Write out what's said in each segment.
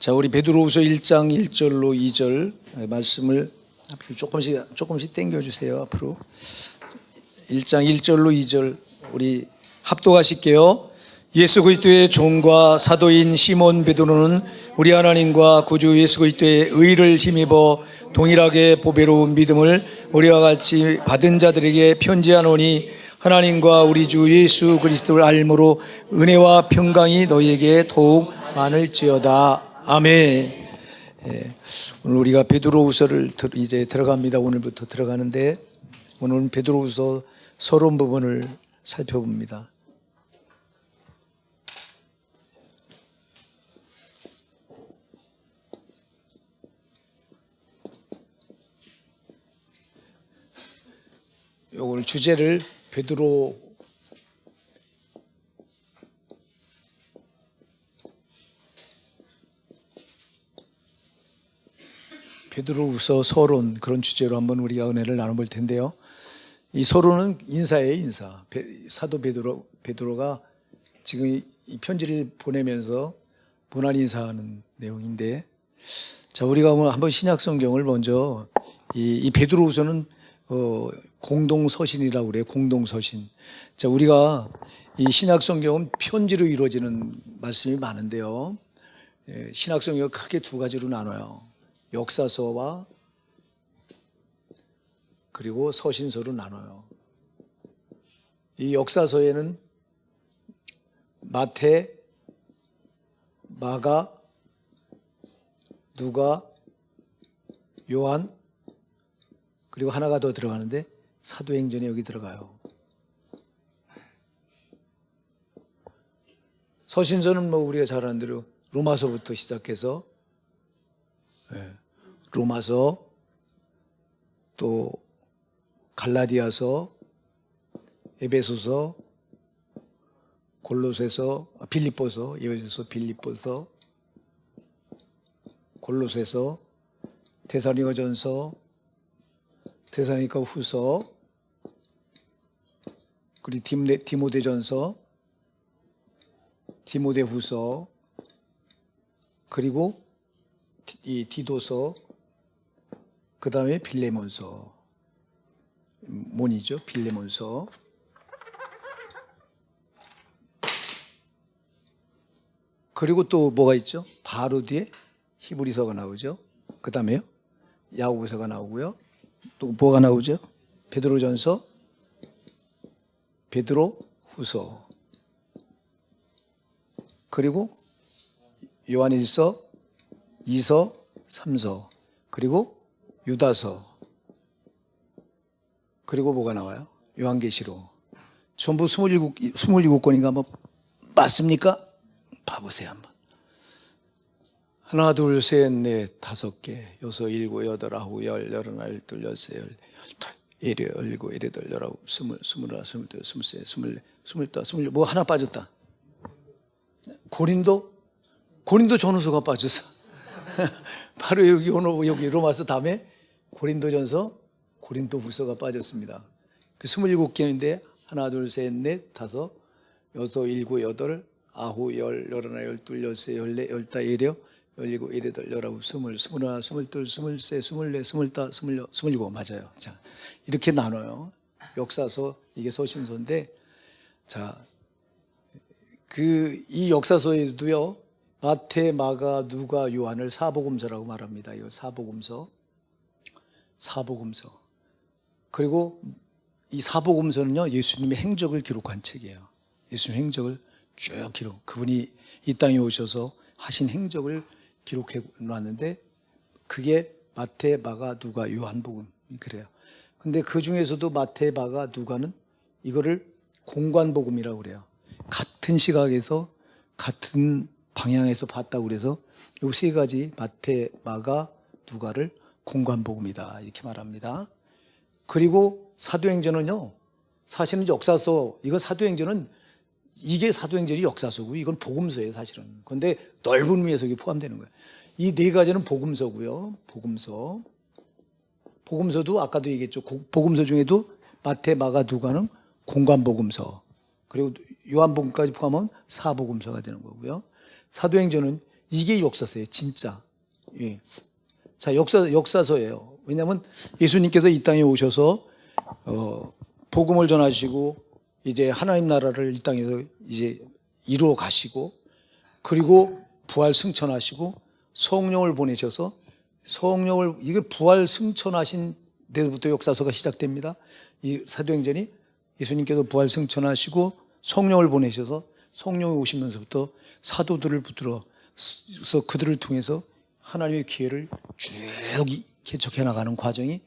자, 우리 베드로후서 1장 1절로 2절 말씀을 조금씩 당겨주세요. 앞으로 1장 1절로 2절 우리 합독하실게요. 예수 그리스도의 종과 사도인 시몬 베드로는 우리 하나님과 구주 예수 그리스도의 의를 힘입어 동일하게 보배로운 믿음을 우리와 같이 받은 자들에게 편지하노니 하나님과 우리 주 예수 그리스도를 알므로 은혜와 평강이 너희에게 더욱 많을지어다. 아멘. 오늘 우리가 베드로후서를 이제 들어갑니다. 오늘부터 들어가는데 오늘은 베드로후서 서론 부분을 살펴봅니다. 오늘 주제를 베드로후서 서론, 그런 주제로 한번 우리가 은혜를 나눠볼 텐데요. 이 서론은 인사예요, 인사. 사도 베드로가 지금 이 편지를 보내면서 문안 인사하는 내용인데, 자, 우리가 한번 신약 성경을 먼저 이 베드로후서는 공동서신이라고 그래요. 공동서신. 자, 우리가 이 신약 성경은 편지로 이루어지는 말씀이 많은데요. 신약 성경을 크게 두 가지로 나눠요. 역사서와 그리고 서신서로 나눠요. 이 역사서에는 마태, 마가, 누가, 요한, 그리고 하나가 더 들어가는데 사도행전이 여기 들어가요. 서신서는 뭐 우리가 잘 아는 대로 로마서부터 시작해서 로마서, 또 갈라디아서, 에베소서, 골로새서, 빌립보서, 에베소서, 빌립보서, 골로새서, 데살로니가전서, 데살로니가 후서, 그리고 디모데전서, 디모데후서, 그리고 이 디도서, 그 다음에 빌레몬서, 몬이죠, 빌레몬서. 그리고 또 뭐가 있죠? 바로 뒤에 히브리서가 나오죠. 그 다음에요, 야고보서가 나오고요. 또 뭐가 나오죠? 베드로전서, 베드로후서, 그리고 요한일서, 2서, 3서, 그리고 유다서, 그리고 뭐가 나와요? 요한계시록. 전부 27권인가 한번 맞습니까? 봐보세요 한번. 하나, 둘, 셋, 넷, 다섯 개, 여섯, 일곱, 여덟, 아홉, 열, 열하나, 열둘, 열세, 열네, 열일곱, 열여덟, 열아홉, 스물, 스물하나, 스물둘, 스물세, 스물네, 스물다, 스물여, 뭐 하나 빠졌다. 고린도 전후서가 빠졌어. 바로 여기 로마서 다음에 고린도전서, 고린도후서가 빠졌습니다. 그 27개인데 하나, 둘, 셋, 넷, 다섯, 여섯, 일곱, 여덟, 아홉, 열, 열하나, 열둘, 열세, 열네, 열다, 열여, 열일곱, 열여덟, 열아홉, 스물, 스물하나, 스물둘, 스물세, 스물네, 스물다, 스물여, 스물일곱. 맞아요. 자, 이렇게 나눠요. 역사서, 이게 서신서인데, 자, 이 역사서에도요, 마태, 마가, 누가, 요한을 사복음서라고 말합니다. 이거 사복음서. 그리고 이 사복음서는요, 예수님의 행적을 기록한 책이에요. 예수님의 행적을 쭉 그분이 이 땅에 오셔서 하신 행적을 기록해 놨는데, 그게 마태, 마가, 누가, 요한복음, 그래요. 근데 그 중에서도 마태, 마가, 누가는 이거를 공관복음이라고 그래요. 같은 시각에서 같은 방향에서 봤다고 그래서 이 세 가지 마태, 마가, 누가를 공관복음이다 이렇게 말합니다. 그리고 사도행전은요, 사실은 역사서, 이거 사도행전은 이게 사도행전이 역사서고 이건 복음서예요 사실은. 그런데 넓은 의미에서 이게 포함되는 거예요. 이 네 가지는 복음서고요. 복음서도 아까도 얘기했죠. 복음서 중에도 마태, 마가, 누가는 공관복음서, 그리고 요한복음까지 포함하면 사복음서가 되는 거고요. 사도행전은 이게 역사서예요, 진짜. 예. 자, 역사서예요. 왜냐하면 예수님께서 이 땅에 오셔서 복음을 전하시고 이제 하나님 나라를 이 땅에서 이제 이루어 가시고, 그리고 부활 승천하시고 성령을 보내셔서 이게 부활 승천하신 데부터 역사서가 시작됩니다. 이 사도행전이 예수님께서 부활 승천하시고 성령을 보내셔서 성령이 오시면서부터 사도들을 붙들어서 그들을 통해서 하나님의 기회를 쭉 개척해 나가는 과정이,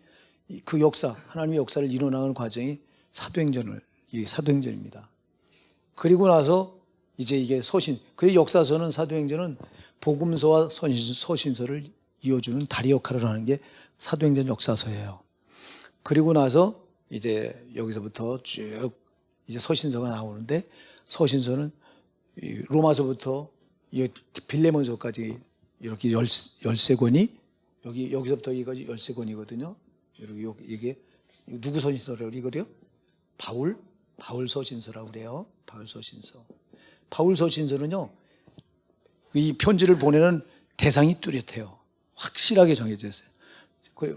그 역사, 하나님의 역사를 이뤄나가는 과정이 사도행전입니다. 그리고 나서 이제 이게 그리고 역사서는, 사도행전은 복음서와 서신서를 이어주는 다리 역할을 하는 게 사도행전 역사서예요. 그리고 나서 이제 여기서부터 쭉 이제 서신서가 나오는데, 서신서는 로마서부터 빌레몬서까지 이렇게 13권이 여기서부터 이거지 13권이거든요. 이게 누구 서신서라고 그래요? 바울 서신서라고 그래요. 바울 서신서. 바울 서신서는요, 이 편지를 보내는 대상이 뚜렷해요. 확실하게 정해져 있어요.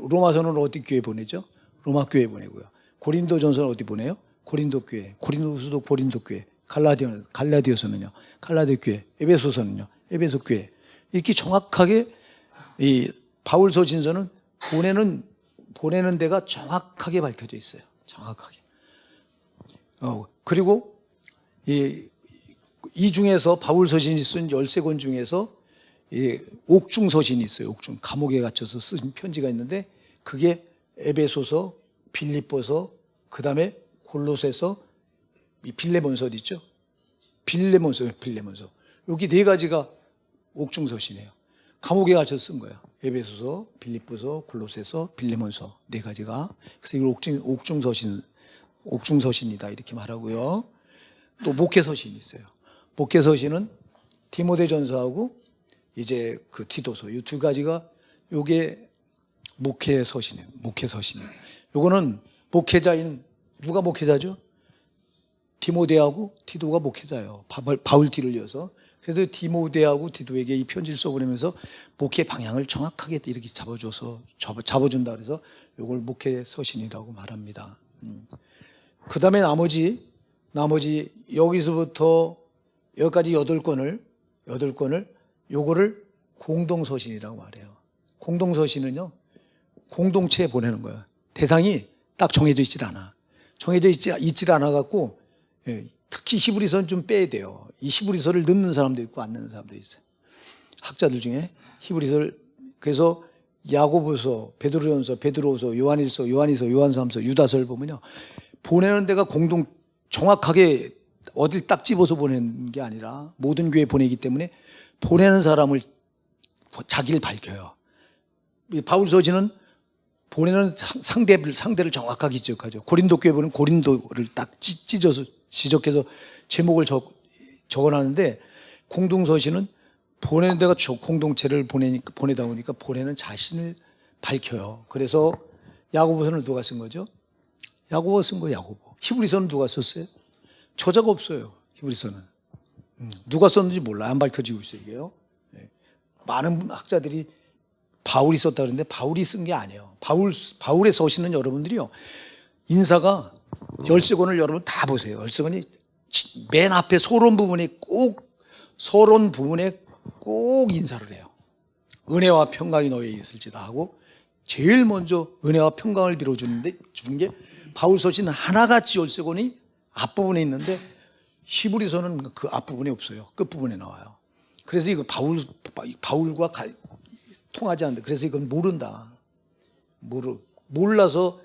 로마서는 어디 교회 보내죠? 로마 교회 보내고요. 고린도전서는 어디 보내요? 고린도 교회. 고린도서도 고린도 교회. 갈라디아서는요, 갈라디아 교회. 에베소서는요, 에베소 교회. 이렇게 정확하게 이 바울 서신서는 보내는 데가 정확하게 밝혀져 있어요. 정확하게. 그리고 이 중에서 바울 서신이 쓴 13권 중에서 옥중 서신이 있어요. 옥중. 감옥에 갇혀서 쓴 편지가 있는데, 그게 에베소서, 빌립보서, 그 다음에 골로새서, 빌레몬서 있죠? 빌레몬서. 여기 네 가지가 옥중 서신이에요. 감옥에 갇혀서 쓴 거예요. 에베소서, 빌립보서, 골로새서, 빌레몬서 네 가지가. 그래서 이걸 옥중 서신이다 이렇게 말하고요. 또 목회 서신이 있어요. 목회 서신은 디모데전서하고 이제 그 디도서, 이 두 가지가 요게 목회 서신이에요. 요거는 목회자인, 누가 목회자죠? 디모데하고 디도가 목회자예요. 바울 뒤를 이어서. 그래서 디모데하고 디도에게 이 편지를 써보내면서 목회 방향을 정확하게 이렇게 잡아준다 그래서 요걸 목회 서신이라고 말합니다. 그 다음에 나머지 여기서부터 여기까지 8권을 요거를 공동서신이라고 말해요. 공동서신은요, 공동체에 보내는 거예요. 대상이 딱 정해져 있질 않아. 정해져 있질 않아 갖고, 특히 히브리서는 좀 빼야 돼요. 이 히브리서를 넣는 사람도 있고 안 넣는 사람도 있어요. 학자들 중에 히브리서를. 그래서 야고보서, 베드로전서, 베드로서, 요한일서, 요한삼서, 유다서를 보면요, 보내는 데가 정확하게 어딜 딱 집어서 보내는 게 아니라 모든 교회에 보내기 때문에 보내는 사람을, 자기를 밝혀요. 바울 서신은 보내는 상대를 정확하게 지적하죠. 고린도 교회 보면 고린도를 딱 지적해서 제목을 적어놨는데, 공동서신은 보내는 데가 공동체를 보내다 보니까 보내는 자신을 밝혀요. 그래서 야고보서는 누가 쓴 거죠? 야고보가 쓴 거예요. 야고보. 히브리서는 누가 썼어요? 저자가 없어요. 히브리서는 누가 썼는지 몰라요. 안 밝혀지고 있어요. 이게요. 많은 학자들이 바울이 썼다 그러는데 바울이 쓴 게 아니에요. 바울의 서신은 여러분들이요, 인사가 13권을 여러분 다 보세요. 13권이 맨 앞에 서론 부분에 꼭 인사를 해요. 은혜와 평강이 너희에 있을지다 하고, 제일 먼저 은혜와 평강을 빌어주는 게 바울 서신 하나같이 13권이 앞부분에 있는데, 히브리서는 그 앞부분에 없어요. 끝부분에 나와요. 그래서 이거 바울과 통하지 않는다. 그래서 이건 모른다. 몰라서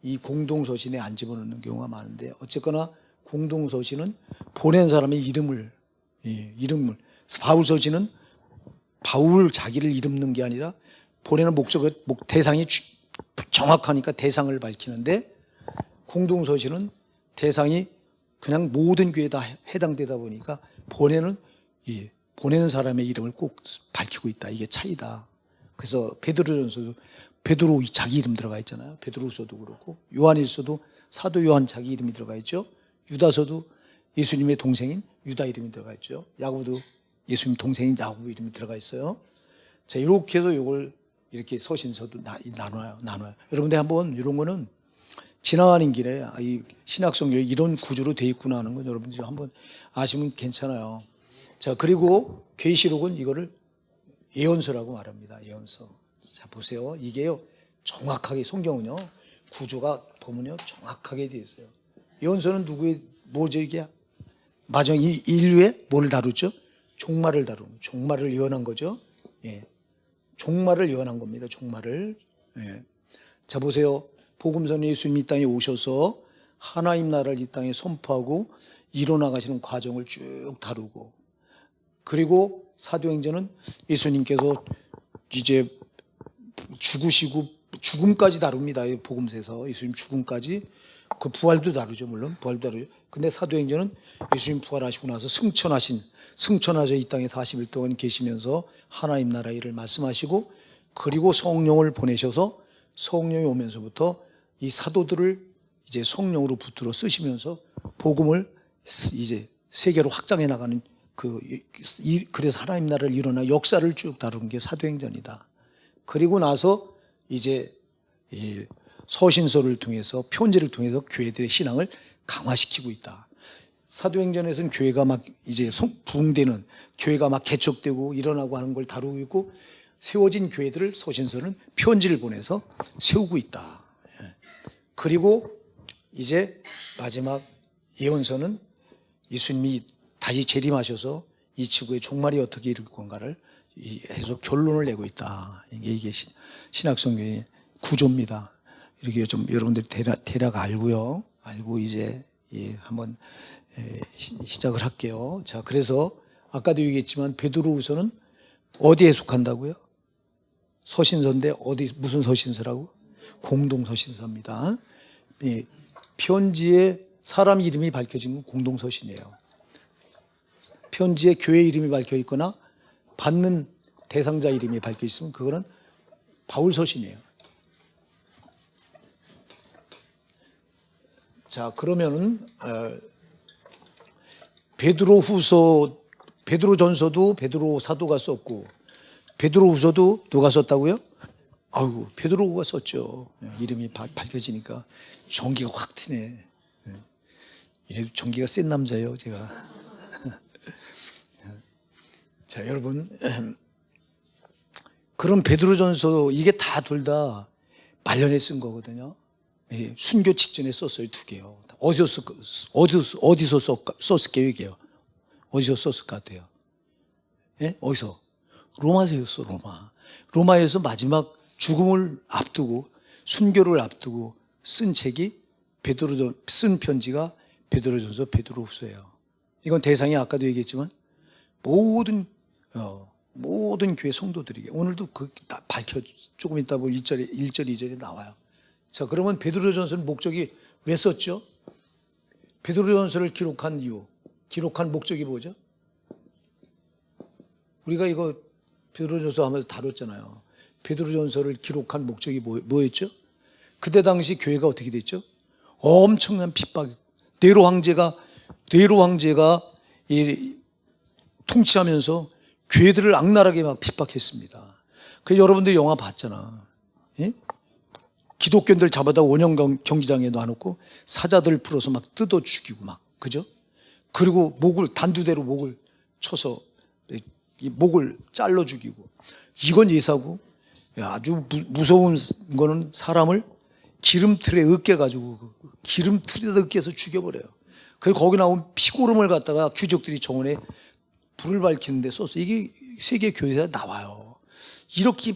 이 공동서신에 안 집어넣는 경우가 많은데, 어쨌거나 공동서신은 보낸 사람의 이름을 바울 서신은 바울 자기를 이름는 게 아니라 보내는 대상이 정확하니까 대상을 밝히는데, 공동서신은 대상이 그냥 모든 교회에 다 해당되다 보니까 보내는 사람의 이름을 꼭 밝히고 있다. 이게 차이다. 그래서 베드로전서도 베드로 자기 이름 들어가 있잖아요. 베드로서도 그렇고, 요한일서도 사도 요한 자기 이름이 들어가 있죠. 유다서도 예수님의 동생인 유다 이름이 들어가 있죠. 야고보도 예수님 동생인 야곱 이름이 들어가 있어요. 자, 이렇게 해서 이걸 이렇게 서신서도 나눠요. 여러분들 한번 이런 거는 지나가는 길에 이 신약성경에 이런 구조로 돼 있구나 하는 건 여러분들이 한번 아시면 괜찮아요. 자, 그리고 계시록은 이거를 예언서라고 말합니다. 예언서. 자, 보세요. 이게요, 정확하게 성경은요, 구조가 보면요, 정확하게 되어 있어요. 예언서는 누구의, 뭐죠, 이게? 마지막 이 인류의 뭘 다루죠? 종말을 다루는, 종말을 예언한 거죠. 예. 종말을 예언한 겁니다. 종말을. 예. 자, 보세요. 복음서는 예수님이 이 땅에 오셔서 하나님 나라를 이 땅에 선포하고 이뤄나가시는 과정을 쭉 다루고, 그리고 사도행전은 예수님께서 이제 죽으시고 죽음까지 다룹니다. 복음서에서 예수님 죽음까지, 그 부활도 다루죠. 물론 부활도 다루죠. 근데 사도행전은 예수님 부활하시고 나서 승천하셔 이 땅에 40일 동안 계시면서 하나님 나라 일을 말씀하시고, 그리고 성령을 보내셔서 성령이 오면서부터 이 사도들을 이제 성령으로 붙들어 쓰시면서 복음을 이제 세계로 확장해 나가는, 그래서 하나님 나라를 일어나 역사를 쭉 다루는 게 사도행전이다. 그리고 나서 이제 이 서신서를 통해서, 편지를 통해서 교회들의 신앙을 강화시키고 있다. 사도행전에서는 교회가 막 이제 부흥되는, 교회가 막 개척되고 일어나고 하는 걸 다루고 있고, 세워진 교회들을 서신서는 편지를 보내서 세우고 있다. 그리고 이제 마지막 예언서는 예수님이 다시 재림하셔서 이 지구의 종말이 어떻게 이룰 건가를 해서 결론을 내고 있다. 이게 신약성경의 구조입니다. 이렇게 좀 여러분들이 대략 알고요. 알고 이제 한번 시작을 할게요. 자, 그래서 아까도 얘기했지만 베드로후서는 어디에 속한다고요? 서신서인데 무슨 서신서라고? 공동서신서입니다. 편지에 사람 이름이 밝혀진 건 공동서신이에요. 편지에 교회 이름이 밝혀 있거나 받는 대상자 이름이 밝혀 있으면 그거는 바울 서신이에요. 자, 그러면은 베드로전서도 베드로 사도가 썼고, 베드로후서도 누가 썼다고요? 아이고, 베드로가 썼죠. 이름이 밝혀지니까 전기가 확 튀네. 이래도 전기가 센 남자예요, 제가. 자, 여러분, 그런 베드로전서 이게 다 둘 다 말년에 쓴 거거든요. 순교 직전에 썼어요, 두 개요. 어디서 썼을게요, 이게요? 어디서 썼을 것 같아요? 예? 어디서? 로마에서 썼어, 로마에서 마지막 죽음을 앞두고, 순교를 앞두고 쓴 책이 쓴 편지가 베드로전서, 베드로후서예요. 이건 대상이 아까도 얘기했지만 모든 교회 성도들에게, 오늘도 다 조금 있다 보면 1절, 2절에 나와요. 자, 그러면 베드로전서는 목적이 왜 썼죠? 베드로전서를 기록한 이유, 기록한 목적이 뭐죠? 우리가 이거 베드로전서 하면서 다뤘잖아요. 베드로전서를 기록한 목적이 뭐였죠? 그때 당시 교회가 어떻게 됐죠? 엄청난 핍박. 네로 황제가 통치하면서 교회들을 악랄하게 막 핍박했습니다. 그래서 여러분들 영화 봤잖아. 예? 기독교인들 잡아다 원형 경기장에 놔놓고 사자들 풀어서 막 뜯어 죽이고 막, 그죠? 그리고 단두대로 목을 쳐서 목을 잘라 죽이고. 이건 예사고, 아주 무서운 거는 사람을 기름틀에 으깨가지고, 기름틀에다 으깨서 죽여버려요. 그리고 거기 나온 피고름을 갖다가 귀족들이 정원에 불을 밝히는데 썼어. 이게 세계 교회에서 나와요. 이렇게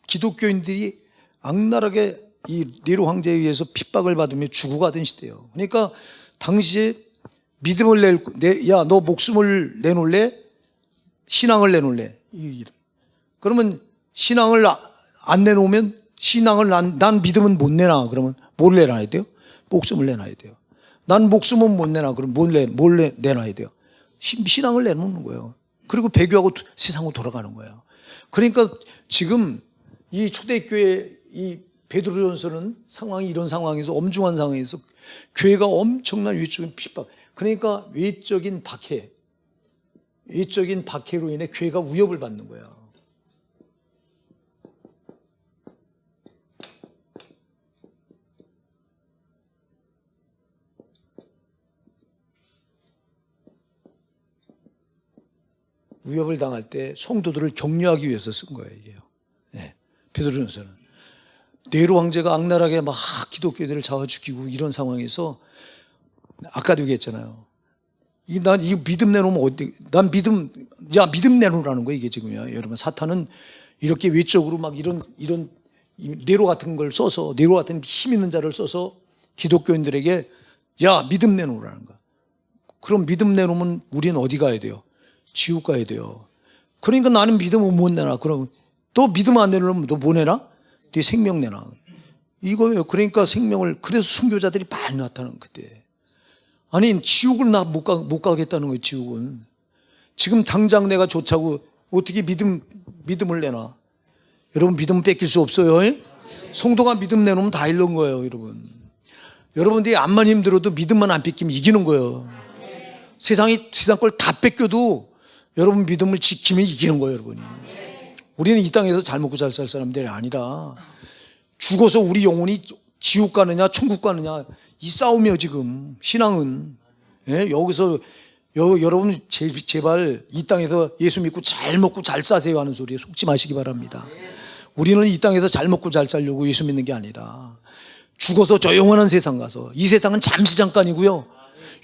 기독교인들이 악랄하게 이 네로 황제에 의해서 핍박을 받으며 죽어가던 시대예요. 그러니까 당시에 믿음을 야, 너 목숨을 내놓을래? 신앙을 내놓을래? 그러면 신앙을 안 내놓으면, 난 믿음은 못 내놔. 그러면 뭘 내놔야 돼요? 목숨을 내놔야 돼요. 난 목숨은 못 내놔. 그럼 뭘 내놔야 돼요? 신앙을 내놓는 거예요. 그리고 배교하고 세상으로 돌아가는 거예요. 그러니까 지금 이 초대교회 이 베드로전서는 이런 상황에서, 엄중한 상황에서 교회가 엄청난 외적인 핍박, 그러니까 외적인 박해, 외적인 박해로 인해 교회가 위협을 받는 거야. 위협을 당할 때 성도들을 격려하기 위해서 쓴 거예요, 이게요. 네. 베드로전서는 네로 황제가 악랄하게 막 기독교인들을 잡아 죽이고 이런 상황에서 아까도 얘기했잖아요. 난 이 믿음 내놓으면 어디? 난 믿음 내놓으라는 거예요, 이게 지금요. 여러분, 사탄은 이렇게 외적으로 막 이런 네로 같은 걸 써서, 네로 같은 힘 있는 자를 써서 기독교인들에게 야, 믿음 내놓으라는 거야. 그럼 믿음 내놓으면 우리는 어디 가야 돼요? 지옥 가야 돼요. 그러니까 나는 믿음을 못 내놔. 그럼 또 믿음 안 내놓으면 너 뭐 내놔? 네 생명 내놔. 이거예요. 그러니까 생명을, 그래서 순교자들이 많이 나타나는 그때. 아니, 지옥을 나 못 가겠다는 거예요, 지옥은. 지금 당장 내가 좋자고 어떻게 믿음을 내놔? 여러분, 믿음 뺏길 수 없어요. 성도가 믿음 내놓으면 다 잃는 거예요, 여러분. 여러분들이 암만 힘들어도 믿음만 안 뺏기면 이기는 거예요. 세상 걸 다 뺏겨도 여러분 믿음을 지키면 이기는 거예요, 여러분이. 우리는 이 땅에서 잘 먹고 잘 살 사람들이 아니라 죽어서 우리 영혼이 지옥 가느냐 천국 가느냐 이 싸움이에요, 지금. 신앙은. 예? 여기서 여러분 제발 이 땅에서 예수 믿고 잘 먹고 잘 사세요 하는 소리에 속지 마시기 바랍니다. 우리는 이 땅에서 잘 먹고 잘 살려고 예수 믿는 게 아니라 죽어서 저 영원한 세상 가서, 이 세상은 잠시 잠깐이고요,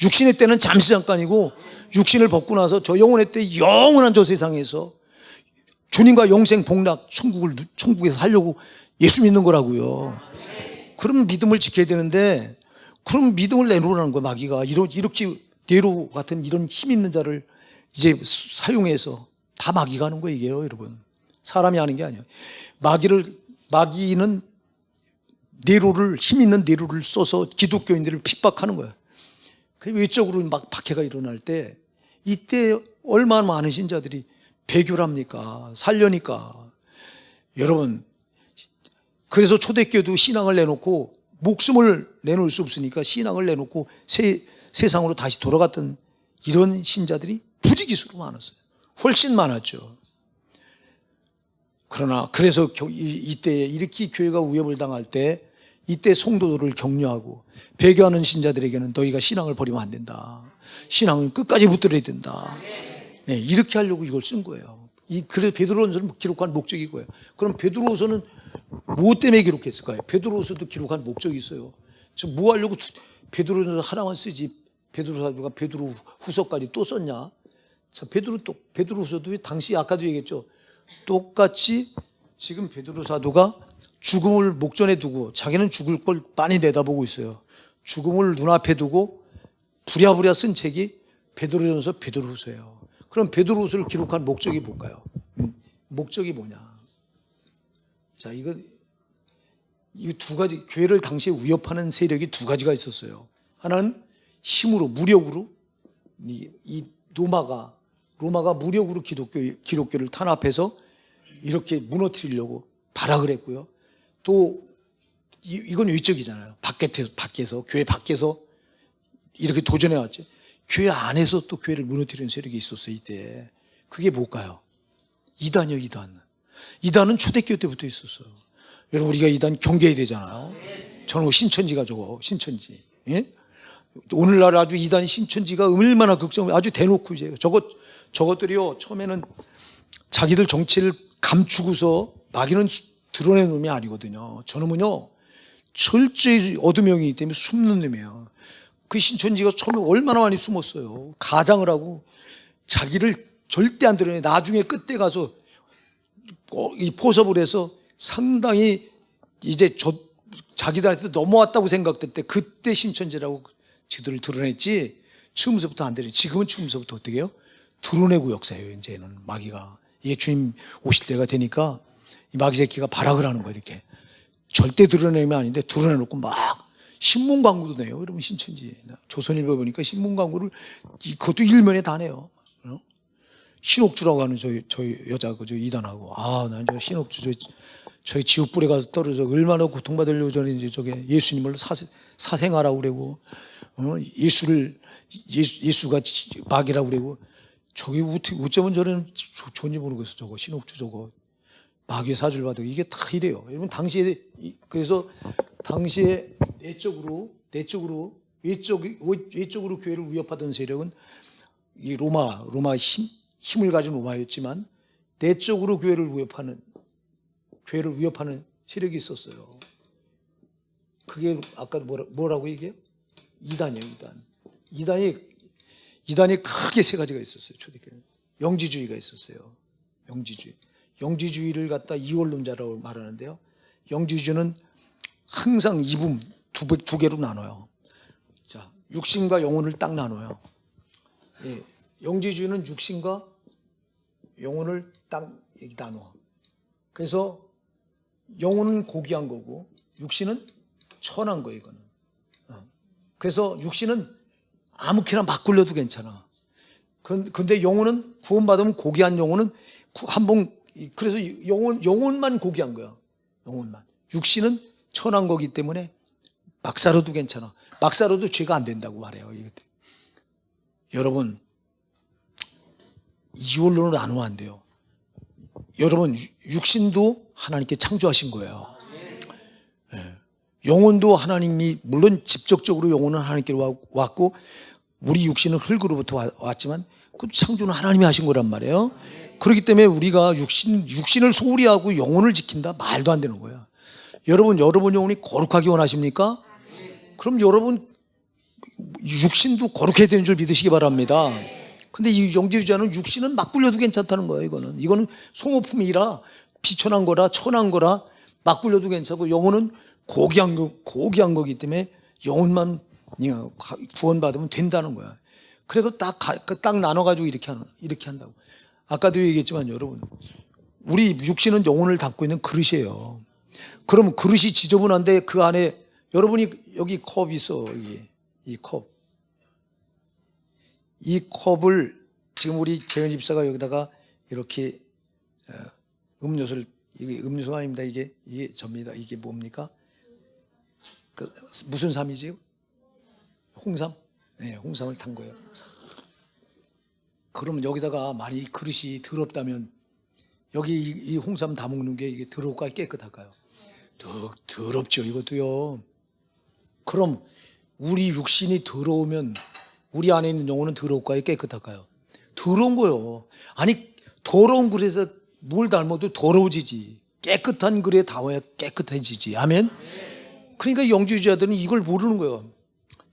육신의 때는 잠시 잠깐이고, 육신을 벗고 나서 저 영혼의 때 영원한 저 세상에서 주님과 영생 복락 천국에서 살려고 예수 믿는 거라고요. 그럼 믿음을 지켜야 되는데, 그럼 믿음을 내놓으라는 거야. 마귀가 이렇게 네로 같은 이런 힘 있는 자를 이제 사용해서 다 마귀가 하는 거예요, 이게요, 여러분. 사람이 하는 게 아니에요. 마귀는 힘 있는 네로를 써서 기독교인들을 핍박하는 거예요. 외적으로 막 박해가 일어날 때, 이때 얼마나 많은 신자들이 배교를 합니까? 살려니까. 여러분, 그래서 초대교도 신앙을 내놓고 목숨을 내놓을 수 없으니까 신앙을 내놓고 세상으로 다시 돌아갔던 이런 신자들이 부지기수로 많았어요. 훨씬 많았죠. 그러나 그래서 이때 이렇게 교회가 위협을 당할 때, 이때 성도들을 격려하고 배교하는 신자들에게는 너희가 신앙을 버리면 안 된다. 신앙은 끝까지 붙들어야 된다. 네, 이렇게 하려고 이걸 쓴 거예요. 그래서 베드로전서를 기록한 목적이 이거예요. 그럼 베드로서는 뭐 때문에 기록했을까요? 베드로서도 기록한 목적이 있어요. 뭐 하려고 베드로전서 하나만 쓰지 베드로사도가 베드로 후서까지 또 썼냐? 자, 베드로서도 당시 아까도 얘기했죠. 똑같이 지금 베드로 사도가 죽음을 목전에 두고 자기는 죽을 걸 빤히 내다보고 있어요. 죽음을 눈앞에 두고 부랴부랴 쓴 책이 베드로전서 베드로후서예요. 그럼 베드로후서를 기록한 목적이 뭘까요? 목적이 뭐냐? 자, 이 두 가지, 교회를 당시에 위협하는 세력이 두 가지가 있었어요. 하나는 힘으로, 무력으로, 이 로마가 무력으로 기독교를 탄압해서 이렇게 무너뜨리려고 발악을 했고요. 또 이건 외적이잖아요. 밖에서 교회 밖에서 이렇게 도전해 왔죠. 교회 안에서 또 교회를 무너뜨리는 세력이 있었어요, 이때. 그게 뭘까요? 이단이요, 이단. 이단은 초대교회 때부터 있었어요. 여러분, 우리가 이단 경계해야 되잖아요. 저는 신천지가 신천지. 예? 오늘날 아주 이단 신천지가 얼마나 아주 대놓고 이제 저것들이요, 처음에는 자기들 정체를 감추고서 마귀는 드러낸 놈이 아니거든요. 저놈은요, 철저히 어두명이기 때문에 숨는 놈이에요. 그 신천지가 처음에 얼마나 많이 숨었어요. 가장을 하고 자기를 절대 안 드러내. 나중에 끝에 가서 이 포섭을 해서 상당히 이제 자기들한테 넘어왔다고 생각될 때 그때 신천지라고 지들을 드러냈지, 처음서부터 안 드러내. 지금은 처음서부터 어떻게 해요? 드러내고 역사해요. 이제는 마귀가. 이게 주님 오실 때가 되니까 이 마귀 새끼가 발악을 하는 거예요. 이렇게 절대 드러내면 아닌데 드러내놓고 막 신문 광고도 내요. 여러분, 신천지 조선일보 보니까 신문 광고를 그것도 일면에 다 내요. 신옥주라고 하는 저희 여자 저 이단하고, 난 저 신옥주 저희 지옥불에 가서 떨어져 얼마나 고통받으려고 저는 이제 저게 예수님을 사생하라고 그러고, 예수가 마귀라고 그러고, 저게 어쩌면 저는 존재 모르겠어. 저거 신옥주 저거 마귀의 사주를 받고 이게 다 이래요. 여러분 당시에 그래서 당시에 내적으로 외적으로 교회를 위협하던 세력은 이 로마 힘을 가진 로마였지만 내적으로 교회를 위협하는 세력이 있었어요. 그게 아까 뭐라고 얘기해요? 이단이에요. 이단이 크게 세 가지가 있었어요. 초대교회는 영지주의가 있었어요. 영지주의를 갖다 이원론자라고 말하는데요. 영지주의는 항상 이분 두 개로 나눠요. 자, 육신과 영혼을 딱 나눠요. 예, 영지주의는 육신과 영혼을 딱 나눠. 그래서 영혼은 고귀한 거고 육신은 천한 거예요. 이거는. 그래서 육신은 아무렇게나 막 굴려도 괜찮아. 근데 영혼은 구원받으면 고귀한 영혼은 그래서 영혼만 고귀한 거야. 영혼만. 육신은 천한 거기 때문에 막 살아도 괜찮아. 막 살아도 죄가 안 된다고 말해요. 여러분, 이원론을 나누면 안 돼요. 여러분, 육신도 하나님께 창조하신 거예요. 네. 영혼도 하나님이, 물론 직접적으로 영혼은 하나님께로 왔고 우리 육신은 흙으로부터 왔지만 그 창조는 하나님이 하신 거란 말이에요. 그렇기 때문에 우리가 육신을 소홀히 하고 영혼을 지킨다? 말도 안 되는 거예요. 여러분 영혼이 거룩하기 원하십니까? 그럼 여러분 육신도 거룩해야 되는 줄 믿으시기 바랍니다. 근데 이 영지주의자는 육신은 막 굴려도 괜찮다는 거예요. 이거는 소모품이라 비천한 거라 천한 거라 막 굴려도 괜찮고 영혼은 고귀한 거기 때문에 영혼만 구원받으면 된다는 거야. 그래서 딱 나눠가지고 이렇게 한다고. 아까도 얘기했지만 여러분, 우리 육신은 영혼을 담고 있는 그릇이에요. 그럼 그릇이 지저분한데 그 안에 여러분이 여기 컵 있어. 이 컵을 지금 우리 재현 집사가 여기다가 이렇게 음료수를, 이게 음료수가 아닙니다. 이게 접니다. 이게 뭡니까? 무슨 삼이지? 홍삼? 네, 홍삼을 탄 거예요. 그러면 여기다가 만약 이 그릇이 더럽다면 여기 이 홍삼 다 먹는 게 이게 더럽까요? 깨끗할까요? 더럽죠. 이것도요. 그럼 우리 육신이 더러우면 우리 안에 있는 영혼은 더러울까요? 깨끗할까요? 더러운 거요. 아니, 더러운 그릇에서 뭘 담아도 더러워지지. 깨끗한 그릇에 담아야 깨끗해지지. 아멘? 그러니까 영주주의자들은 이걸 모르는 거예요.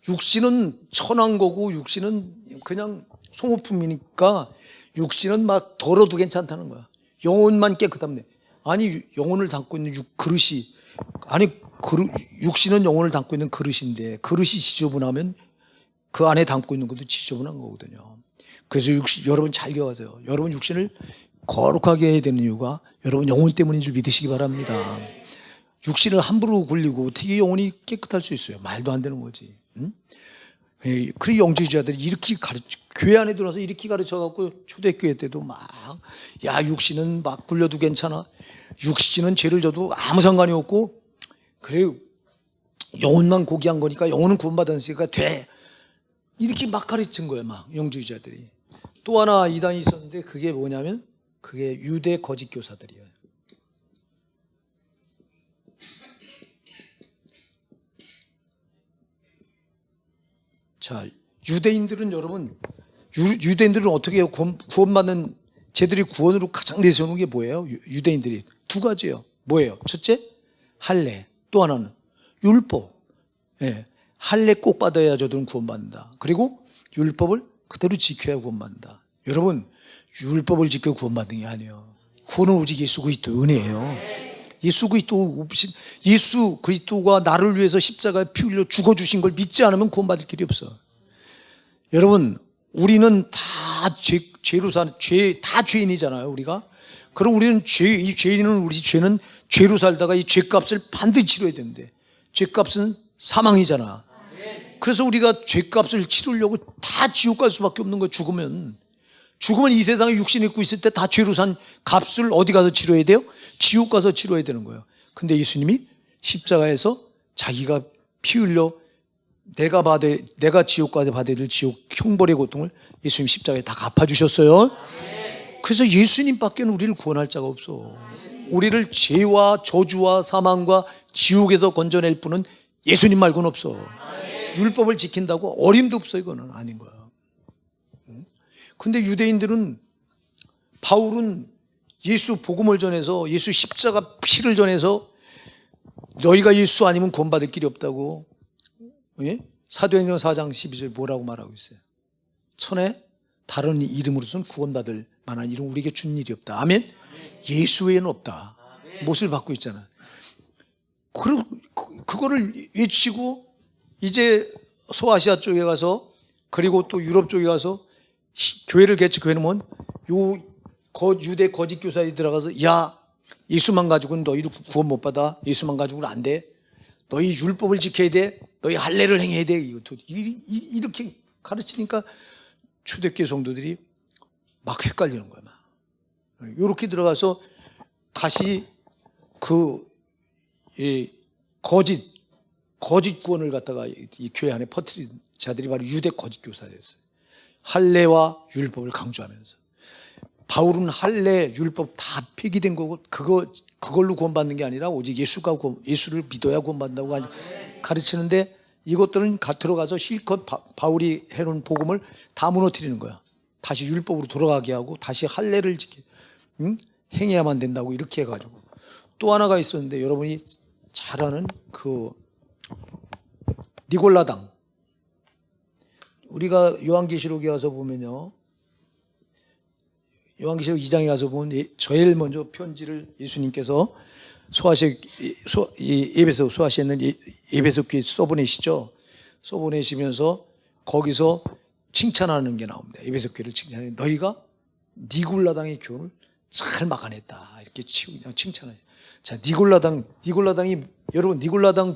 육신은 천한 거고 육신은 그냥 소모품이니까 육신은 막 더러워도 괜찮다는 거야. 영혼만 깨끗하면 돼. 아니, 영혼을 담고 있는 그릇이, 육신은 영혼을 담고 있는 그릇인데 그릇이 지저분하면 그 안에 담고 있는 것도 지저분한 거거든요. 그래서 여러분 잘 기억하세요. 여러분 육신을 거룩하게 해야 되는 이유가 여러분 영혼 때문인 줄 믿으시기 바랍니다. 육신을 함부로 굴리고 어떻게 영혼이 깨끗할 수 있어요? 말도 안 되는 거지. 응? 그래 영주주의자들이 이렇게 교회 안에 들어와서 이렇게 가르쳐갖고 초대교회 때도 막, 야, 육신은 막 굴려도 괜찮아. 육신은 죄를 져도 아무 상관이 없고, 그래 영혼만 고귀한 거니까 영혼은 구원받았으니까 돼. 이렇게 막 가르친 거예요. 막 영주주의자들이. 또 하나 이단이 있었는데 그게 뭐냐면 그게 유대 거짓 교사들이에요. 자, 유대인들은 여러분, 유대인들은 어떻게 해요? 구원받는, 쟤들이 구원으로 가장 내세우는 게 뭐예요? 유대인들이 두 가지예요. 뭐예요? 첫째, 할례. 또 하나는 율법. 예, 할례 꼭 받아야 저들은 구원받는다. 그리고 율법을 그대로 지켜야 구원받는다. 여러분, 율법을 지켜 구원받는 게 아니에요. 구원은 오직 예수 그리스도 은혜예요. 예수 그리스도가 나를 위해서 십자가에 피 흘려 죽어주신 걸 믿지 않으면 구원받을 길이 없어. 여러분, 우리는 다 죄로 사는, 다 죄인이잖아요, 우리가. 그럼 우리 죄는 죄로 살다가 이 죄값을 반드시 치러야 되는데, 죄값은 사망이잖아. 그래서 우리가 죄값을 치르려고 다 지옥 갈 수밖에 없는 거예요. 죽으면 이 세상에 육신 입고 있을 때 다 죄로 산 값을 어디 가서 치러야 돼요? 지옥 가서 치러야 되는 거예요. 근데 예수님이 십자가에서 자기가 피 흘려 내가 지옥까지 받아야 될 지옥 형벌의 고통을 예수님 십자가에 다 갚아주셨어요. 그래서 예수님밖에는 우리를 구원할 자가 없어. 우리를 죄와 저주와 사망과 지옥에서 건져낼 분은 예수님 말고는 없어. 율법을 지킨다고 어림도 없어. 이거는 아닌 거야. 근데 유대인들은, 바울은 예수 복음을 전해서, 예수 십자가 피를 전해서 너희가 예수 아니면 구원받을 길이 없다고, 예? 사도행전 4장 12절 뭐라고 말하고 있어요? 천에 다른 이름으로서는 구원받을 만한 이름 우리에게 준 일이 없다. 아멘? 예수 외에는 없다. 못을 받고 있잖아. 그리고 그거를 외치고 이제 소아시아 쪽에 가서, 그리고 또 유럽 쪽에 가서 교회를 개척해 놓으면 유대 거짓 교사들이 들어가서, 야, 예수만 가지고는 너희도 구원 못 받아. 예수만 가지고는 안 돼. 너희 율법을 지켜야 돼. 너희 할례를 행해야 돼. 이렇게 가르치니까 초대교회 성도들이 막 헷갈리는 거야. 이렇게 들어가서 다시 거짓 구원을 갖다가 이 교회 안에 퍼뜨린 자들이 바로 유대 거짓 교사였어요. 할례와 율법을 강조하면서. 바울은 할례, 율법 다 폐기된 거고, 그걸로 구원받는 게 아니라 오직 예수를 믿어야 구원받는다고 가르치는데, 이것들은 들어가서 실컷 바울이 해놓은 복음을 다 무너뜨리는 거야. 다시 율법으로 돌아가게 하고, 다시 할례를 행해야만 된다고 이렇게 해가지고. 또 하나가 있었는데, 여러분이 잘 아는 니골라당. 우리가 요한계시록에 가서 보면요, 요한계시록 2장에 가서 보면 제일 먼저 편지를 예수님께서 에베소 소아시에 있는 에베소 교회에 써보내시죠. 써보내시면서 거기서 칭찬하는 게 나옵니다. 에베소 교회를 칭찬해. 너희가 니골라당의 교훈을 잘 막아냈다. 이렇게 칭찬해요. 자, 니골라당이 여러분, 니골라당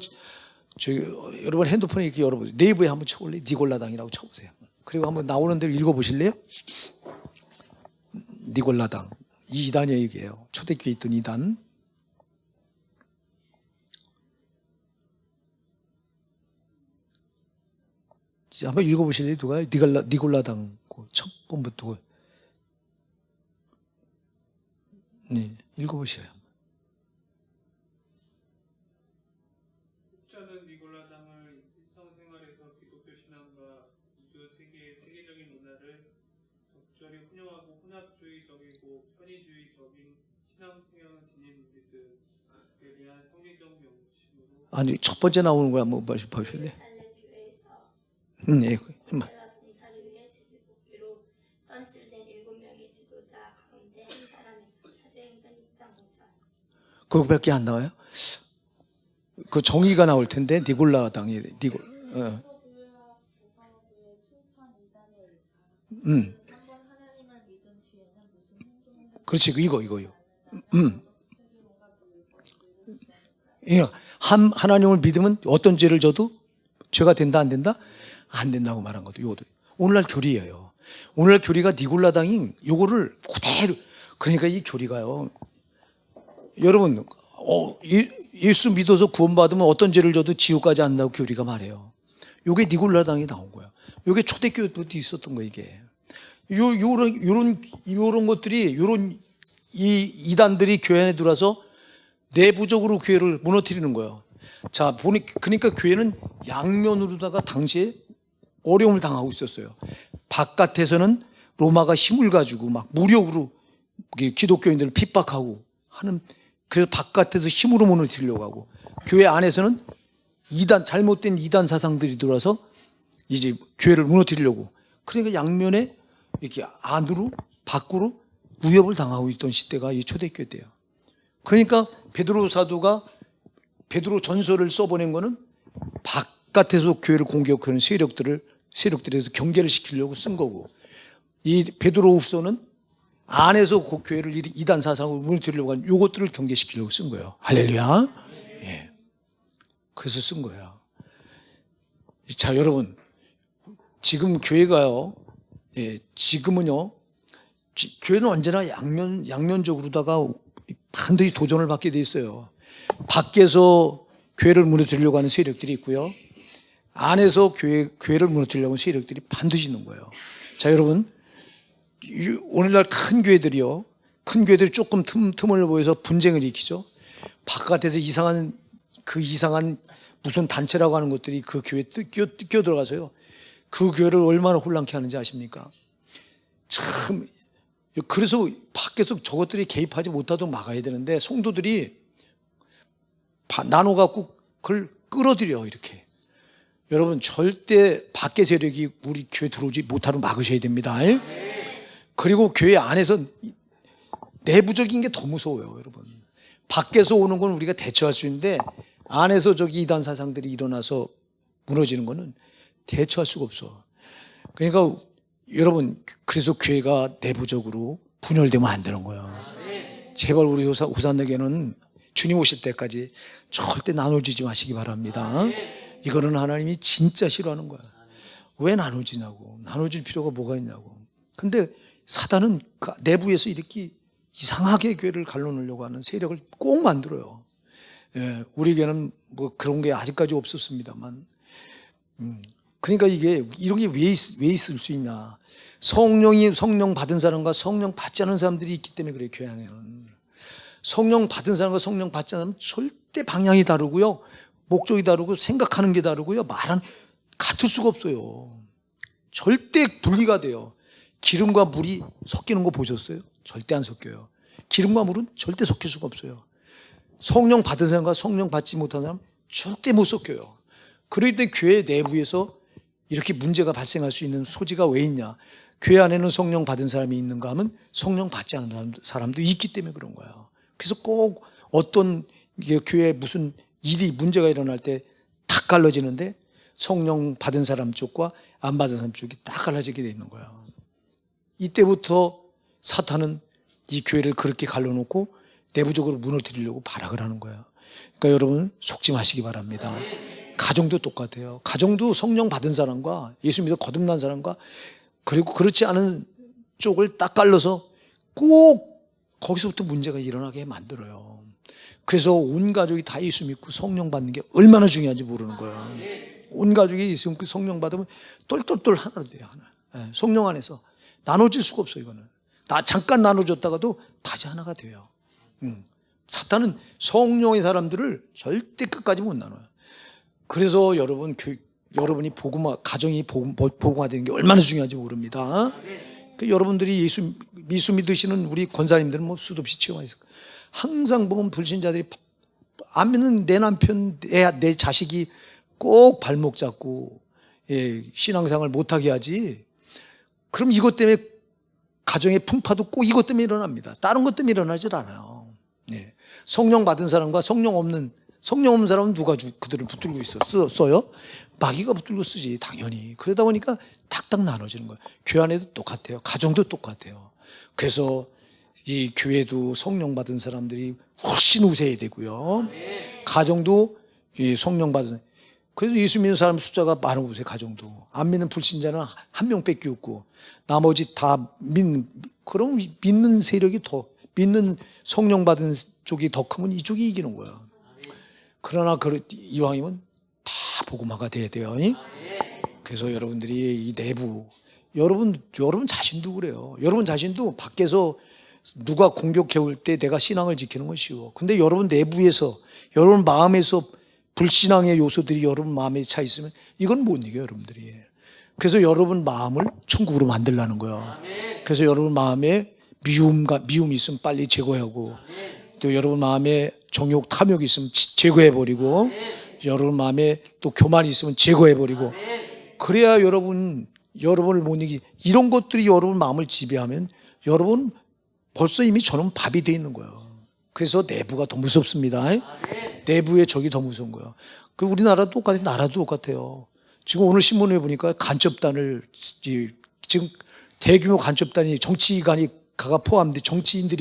여러분 핸드폰에 이렇게 열어보세요. 네이버에 한번 쳐볼래요? 니골라당이라고 쳐보세요. 그리고 한번 나오는 대로 읽어보실래요? 니골라당, 이 이단이에요. 이게요. 초대교회에 있던 이단. 한번 읽어보실래요? 누가요? 니골라당 첫 번부터. 네, 읽어보세요. 혹자는 니골라당을 일상생활에서 기독교 신앙과 이교 세계적인 문화를 적절히 혼용하고 혼합주의적이고 편의주의적인 신앙 성향을 지닌 우리들에 대한 성경적 명심으로. 아니, 첫 번째 나오는 거야. 한번 보실래요? 네. 봉사를 위해 제비뽑기로 선출된 7명의 지도자 가운데 한 사람이 사도행전 1장 5절. 그거밖에 안 나와요? 그 정의가 나올 텐데. 니골라당이 그렇지, 이거요. 하나님을 믿으면 어떤 죄를 져도 죄가 된다, 안 된다? 안 된다고 말한 것도 요거도. 오늘날 교리예요. 오늘날 교리가 니골라당이 요거를 그대로. 그러니까 이 교리가요, 여러분, 예수 믿어서 구원받으면 어떤 죄를 져도 지옥까지 안 나고 교리가 말해요. 요게 니골라당이 나온 거야. 요게 초대교회부터 있었던 거. 이게 요런 것들이, 요런 이단들이 교회 안에 들어와서 내부적으로 교회를 무너뜨리는 거예요. 자, 그러니까 교회는 양면으로다가 당시에 어려움을 당하고 있었어요. 바깥에서는 로마가 힘을 가지고 막 무력으로 기독교인들을 핍박하고 하는, 그래서 바깥에서 힘으로 무너뜨리려고 하고, 교회 안에서는 잘못된 이단 사상들이 들어와서 이제 교회를 무너뜨리려고. 그러니까 양면에 이렇게 안으로 밖으로 위협을 당하고 있던 시대가 이 초대교회 때예요. 그러니까 베드로 사도가 베드로 전서를 써보낸 거는 바깥에서 교회를 공격하는 세력들에서 경계를 시키려고 쓴 거고, 이 베드로후서는 안에서 그 교회를 이단 사상으로 무너뜨리려고 하는 요것들을 경계시키려고 쓴 거예요. 할렐루야. 예. 그래서 쓴 거예요. 자, 여러분, 지금 교회가요, 예, 지금은요, 교회는 언제나 양면적으로다가 반드시 도전을 받게 돼 있어요. 밖에서 교회를 무너뜨리려고 하는 세력들이 있고요, 안에서 교회를 무너뜨리려고 세력들이 반드시 있는 거예요. 자, 여러분, 오늘날 큰 교회들이요, 큰 교회들이 조금 틈을 보여서 분쟁을 일으키죠. 바깥에서 이상한 무슨 단체라고 하는 것들이 그 교회에 끼어들어가서요, 그 교회를 얼마나 혼란케 하는지 아십니까? 참, 그래서 밖에서 저것들이 개입하지 못하도록 막아야 되는데, 성도들이 나눠갖고 그걸 끌어들여, 이렇게. 여러분, 절대 밖의 세력이 우리 교회 들어오지 못하도록 막으셔야 됩니다. 그리고 교회 안에서 내부적인 게 더 무서워요, 여러분. 밖에서 오는 건 우리가 대처할 수 있는데, 안에서 저기 이단 사상들이 일어나서 무너지는 거는 대처할 수가 없어. 그러니까 여러분, 그래서 교회가 내부적으로 분열되면 안 되는 거예요. 제발 우리 호산에게는 주님 오실 때까지 절대 나눠주지 마시기 바랍니다. 이거는 하나님이 진짜 싫어하는 거야. 왜 나눠지냐고. 나눠질 필요가 뭐가 있냐고. 근데 사단은 그 내부에서 이렇게 이상하게 교회를 갈라놓으려고 하는 세력을 꼭 만들어요. 예, 우리에게는 뭐 그런 게 아직까지 없었습니다만. 그러니까 이런 게 왜 있을 수 있냐. 성령 받은 사람과 성령 받지 않은 사람들이 있기 때문에 그래요, 교회 안에는. 성령 받은 사람과 성령 받지 않은 사람은 절대 방향이 다르고요, 목적이 다르고, 생각하는 게 다르고요, 같을 수가 없어요. 절대 분리가 돼요. 기름과 물이 섞이는 거 보셨어요? 절대 안 섞여요. 기름과 물은 절대 섞일 수가 없어요. 성령 받은 사람과 성령 받지 못한 사람 절대 못 섞여요. 그럴 때 교회 내부에서 이렇게 문제가 발생할 수 있는 소지가 왜 있냐. 교회 안에는 성령 받은 사람이 있는가 하면 성령 받지 않은 사람도 있기 때문에 그런 거예요. 그래서 꼭 어떤 교회에 무슨 일이 문제가 일어날 때 탁 갈라지는데 성령 받은 사람 쪽과 안 받은 사람 쪽이 딱 갈라지게 돼 있는 거예요. 이때부터 사탄은 이 교회를 그렇게 갈라놓고 내부적으로 무너뜨리려고 발악을 하는 거예요. 그러니까 여러분 속지 마시기 바랍니다. 가정도 똑같아요. 가정도 성령 받은 사람과 예수 믿어 거듭난 사람과 그리고 그렇지 않은 쪽을 딱 갈라서 꼭 거기서부터 문제가 일어나게 만들어요. 그래서 온 가족이 다 예수 믿고 성령 받는 게 얼마나 중요한지 모르는 거예요. 온 가족이 예수 믿고 성령 받으면 똘똘똘 하나로 돼요. 하나. 성령 안에서 나눠질 수가 없어요. 이거는 잠깐 나눠졌다가도 다시 하나가 돼요. 사탄은 성령의 사람들을 절대 끝까지 못 나눠요. 그래서 여러분이 가정이 복음화되는 게 얼마나 중요한지 모릅니다. 여러분들이 예수 믿으시는 우리 권사님들은 뭐 수도 없이 체험하셨을 거예요. 항상 보면 불신자들이 안 믿는 내 남편, 내 자식이 꼭 발목 잡고 신앙생활 못하게 하지. 그럼 이것 때문에 가정의 풍파도 꼭 이것 때문에 일어납니다. 다른 것 때문에 일어나질 않아요. 성령 받은 사람과 성령 없는 사람은 누가 그들을 붙들고 써요? 마귀가 붙들고 쓰지, 당연히. 그러다 보니까 탁탁 나눠지는 거예요. 교회 안에도 똑같아요. 가정도 똑같아요. 그래서 이 교회도 성령 받은 사람들이 훨씬 우세해야 되고요. 가정도 성령 받은, 그래도 예수 믿는 사람 숫자가 많은 곳에 가정도. 안 믿는 불신자는 한 명밖에 없고, 나머지 다 그럼 믿는 세력이 믿는 성령 받은 쪽이 더 크면 이쪽이 이기는 거예요. 그러나 이왕이면 다 복음화가 돼야 돼요. 그래서 여러분들이 이 내부, 여러분 자신도 그래요. 여러분 자신도 밖에서 누가 공격해 올 때 내가 신앙을 지키는 건 쉬워. 근데 여러분 내부에서, 여러분 마음에서 불신앙의 요소들이 여러분 마음에 차 있으면 이건 못 이겨요, 여러분들이. 그래서 여러분 마음을 천국으로 만들라는 거예요. 그래서 여러분 마음에 미움이 있으면 빨리 제거하고, 또 여러분 마음에 정욕, 탐욕이 있으면 제거해버리고, 여러분 마음에 또 교만이 있으면 제거해버리고, 그래야 여러분을 못 이런 것들이 여러분 마음을 지배하면 여러분 벌써 이미 저는 밥이 돼 있는 거예요. 그래서 내부가 더 무섭습니다. 내부의 적이 더 무서운 거예요. 우리나라도 똑같아요. 나라도 똑같아요. 지금 오늘 신문에 보니까 간첩단을, 지금 대규모 간첩단이 정치인들이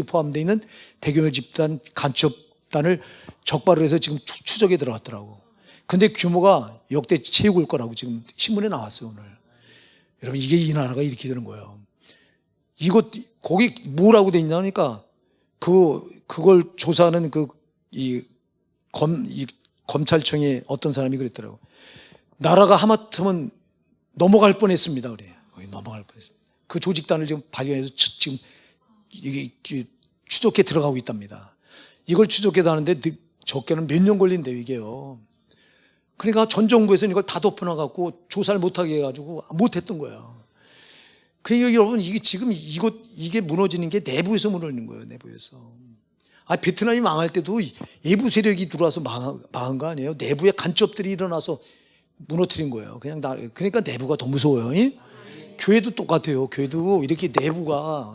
포함되어 있는 대규모 집단 간첩단을 적발을 해서 지금 추적에 들어갔더라고. 근데 규모가 역대 최고일 거라고 지금 신문에 나왔어요, 오늘. 여러분, 이게 이 나라가 이렇게 되는 거예요. 거기 뭐라고 돼 있냐니까, 그걸 조사하는 검찰청의 어떤 사람이 그랬더라고. 나라가 하마터면 넘어갈 뻔했습니다. 그래요. 넘어갈 뻔했습니다. 그 조직단을 지금 발견해서 지금 이게 추적해 들어가고 있답니다. 이걸 추적해도 하는데 적게는 몇 년 걸린대요, 이게요. 그러니까 전 정부에서는 이걸 다 덮어놔갖고 조사를 못하게 해가지고 못했던 거예요. 그러니까 여러분, 이게 지금 이게 무너지는 게 내부에서 무너지는 거예요, 내부에서. 베트남이 망할 때도 외부 세력이 들어와서 망한 거 아니에요? 내부에 간첩들이 일어나서 무너뜨린 거예요. 그러니까 내부가 더 무서워요. 교회도 똑같아요. 교회도 이렇게 내부가,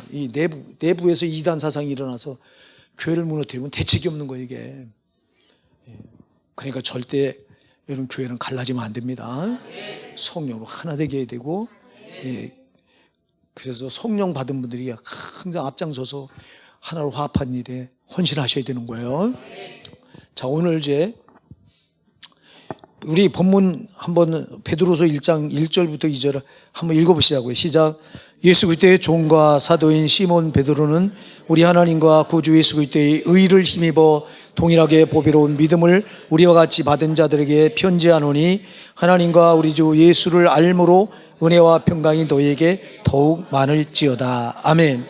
내부에서 이단 사상이 일어나서 교회를 무너뜨리면 대책이 없는 거예요, 이게. 그러니까 절대 여러분, 교회는 갈라지면 안 됩니다. 성령으로 하나 되게 해야 되고, 그래서 성령 받은 분들이 항상 앞장서서 하나로 화합한 일에 헌신하셔야 되는 거예요. 자, 오늘 이제 우리 본문 한번 베드로서 1장 1절부터 2절 한번 읽어보시자고요. 시작. 예수 그리스도의 종과 사도인 시몬 베드로는 우리 하나님과 구주 예수 그리스도의 의를 힘입어 동일하게 보배로운 믿음을 우리와 같이 받은 자들에게 편지하노니 하나님과 우리 주 예수를 알므로 은혜와 평강이 너희에게 더욱 많을지어다. 아멘.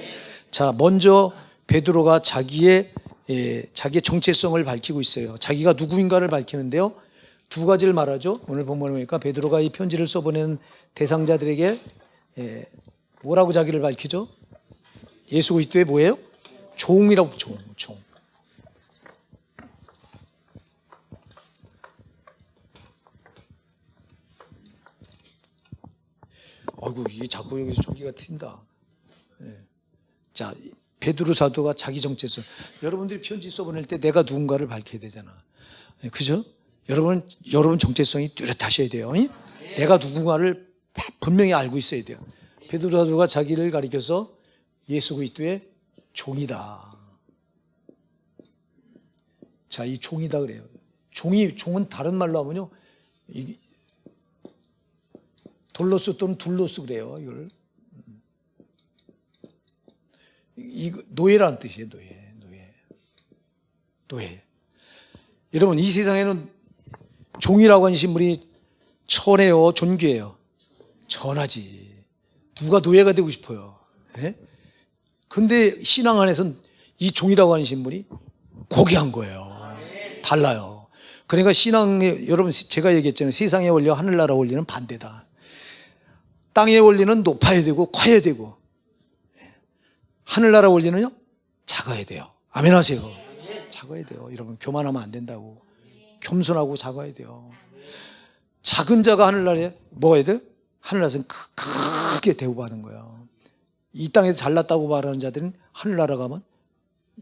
자, 먼저 베드로가 자기의 정체성을 밝히고 있어요. 자기가 누구인가를 밝히는데요. 두 가지를 말하죠. 오늘 본문에 보니까 베드로가 이 편지를 써보낸 대상자들에게 뭐라고 자기를 밝히죠? 예수 그리스도의 뭐예요? 종이라고. 종. 아이고, 이게 자꾸 여기서 저기가 튄다. 자, 베드로 사도가 자기 정체성. 여러분들이 편지 써보낼 때 내가 누군가를 밝혀야 되잖아. 그죠? 여러분 정체성이 뚜렷하셔야 돼요. 내가 누군가를 분명히 알고 있어야 돼요. 베드로 사도가 자기를 가리켜서 예수 그리스도의 종이다. 자, 이 종이다 그래요. 종은 다른 말로 하면요, 돌로스 또는 둘로스 그래요. 이거 노예라는 뜻이에요. 노예. 여러분, 이 세상에는 종이라고 하는 신분이 천해요, 존귀해요? 천하지. 누가 노예가 되고 싶어요? 근데 신앙 안에서는 이 종이라고 하는 신분이 고귀한 거예요. 달라요. 그러니까 신앙에, 여러분, 제가 얘기했잖아요. 세상의 원리와 하늘나라 원리는 반대다. 땅의 원리는 높아야 되고 커야 되고, 하늘나라 원리는요, 작아야 돼요. 아멘 하세요. 작아야 돼요. 여러분, 교만하면 안 된다고. 겸손하고 작아야 돼요. 작은 자가 하늘나라에 뭐 해야 돼요? 하늘나라에서는 크게 대우받는 거예요. 이 땅에서 잘났다고 말하는 자들은 하늘나라 가면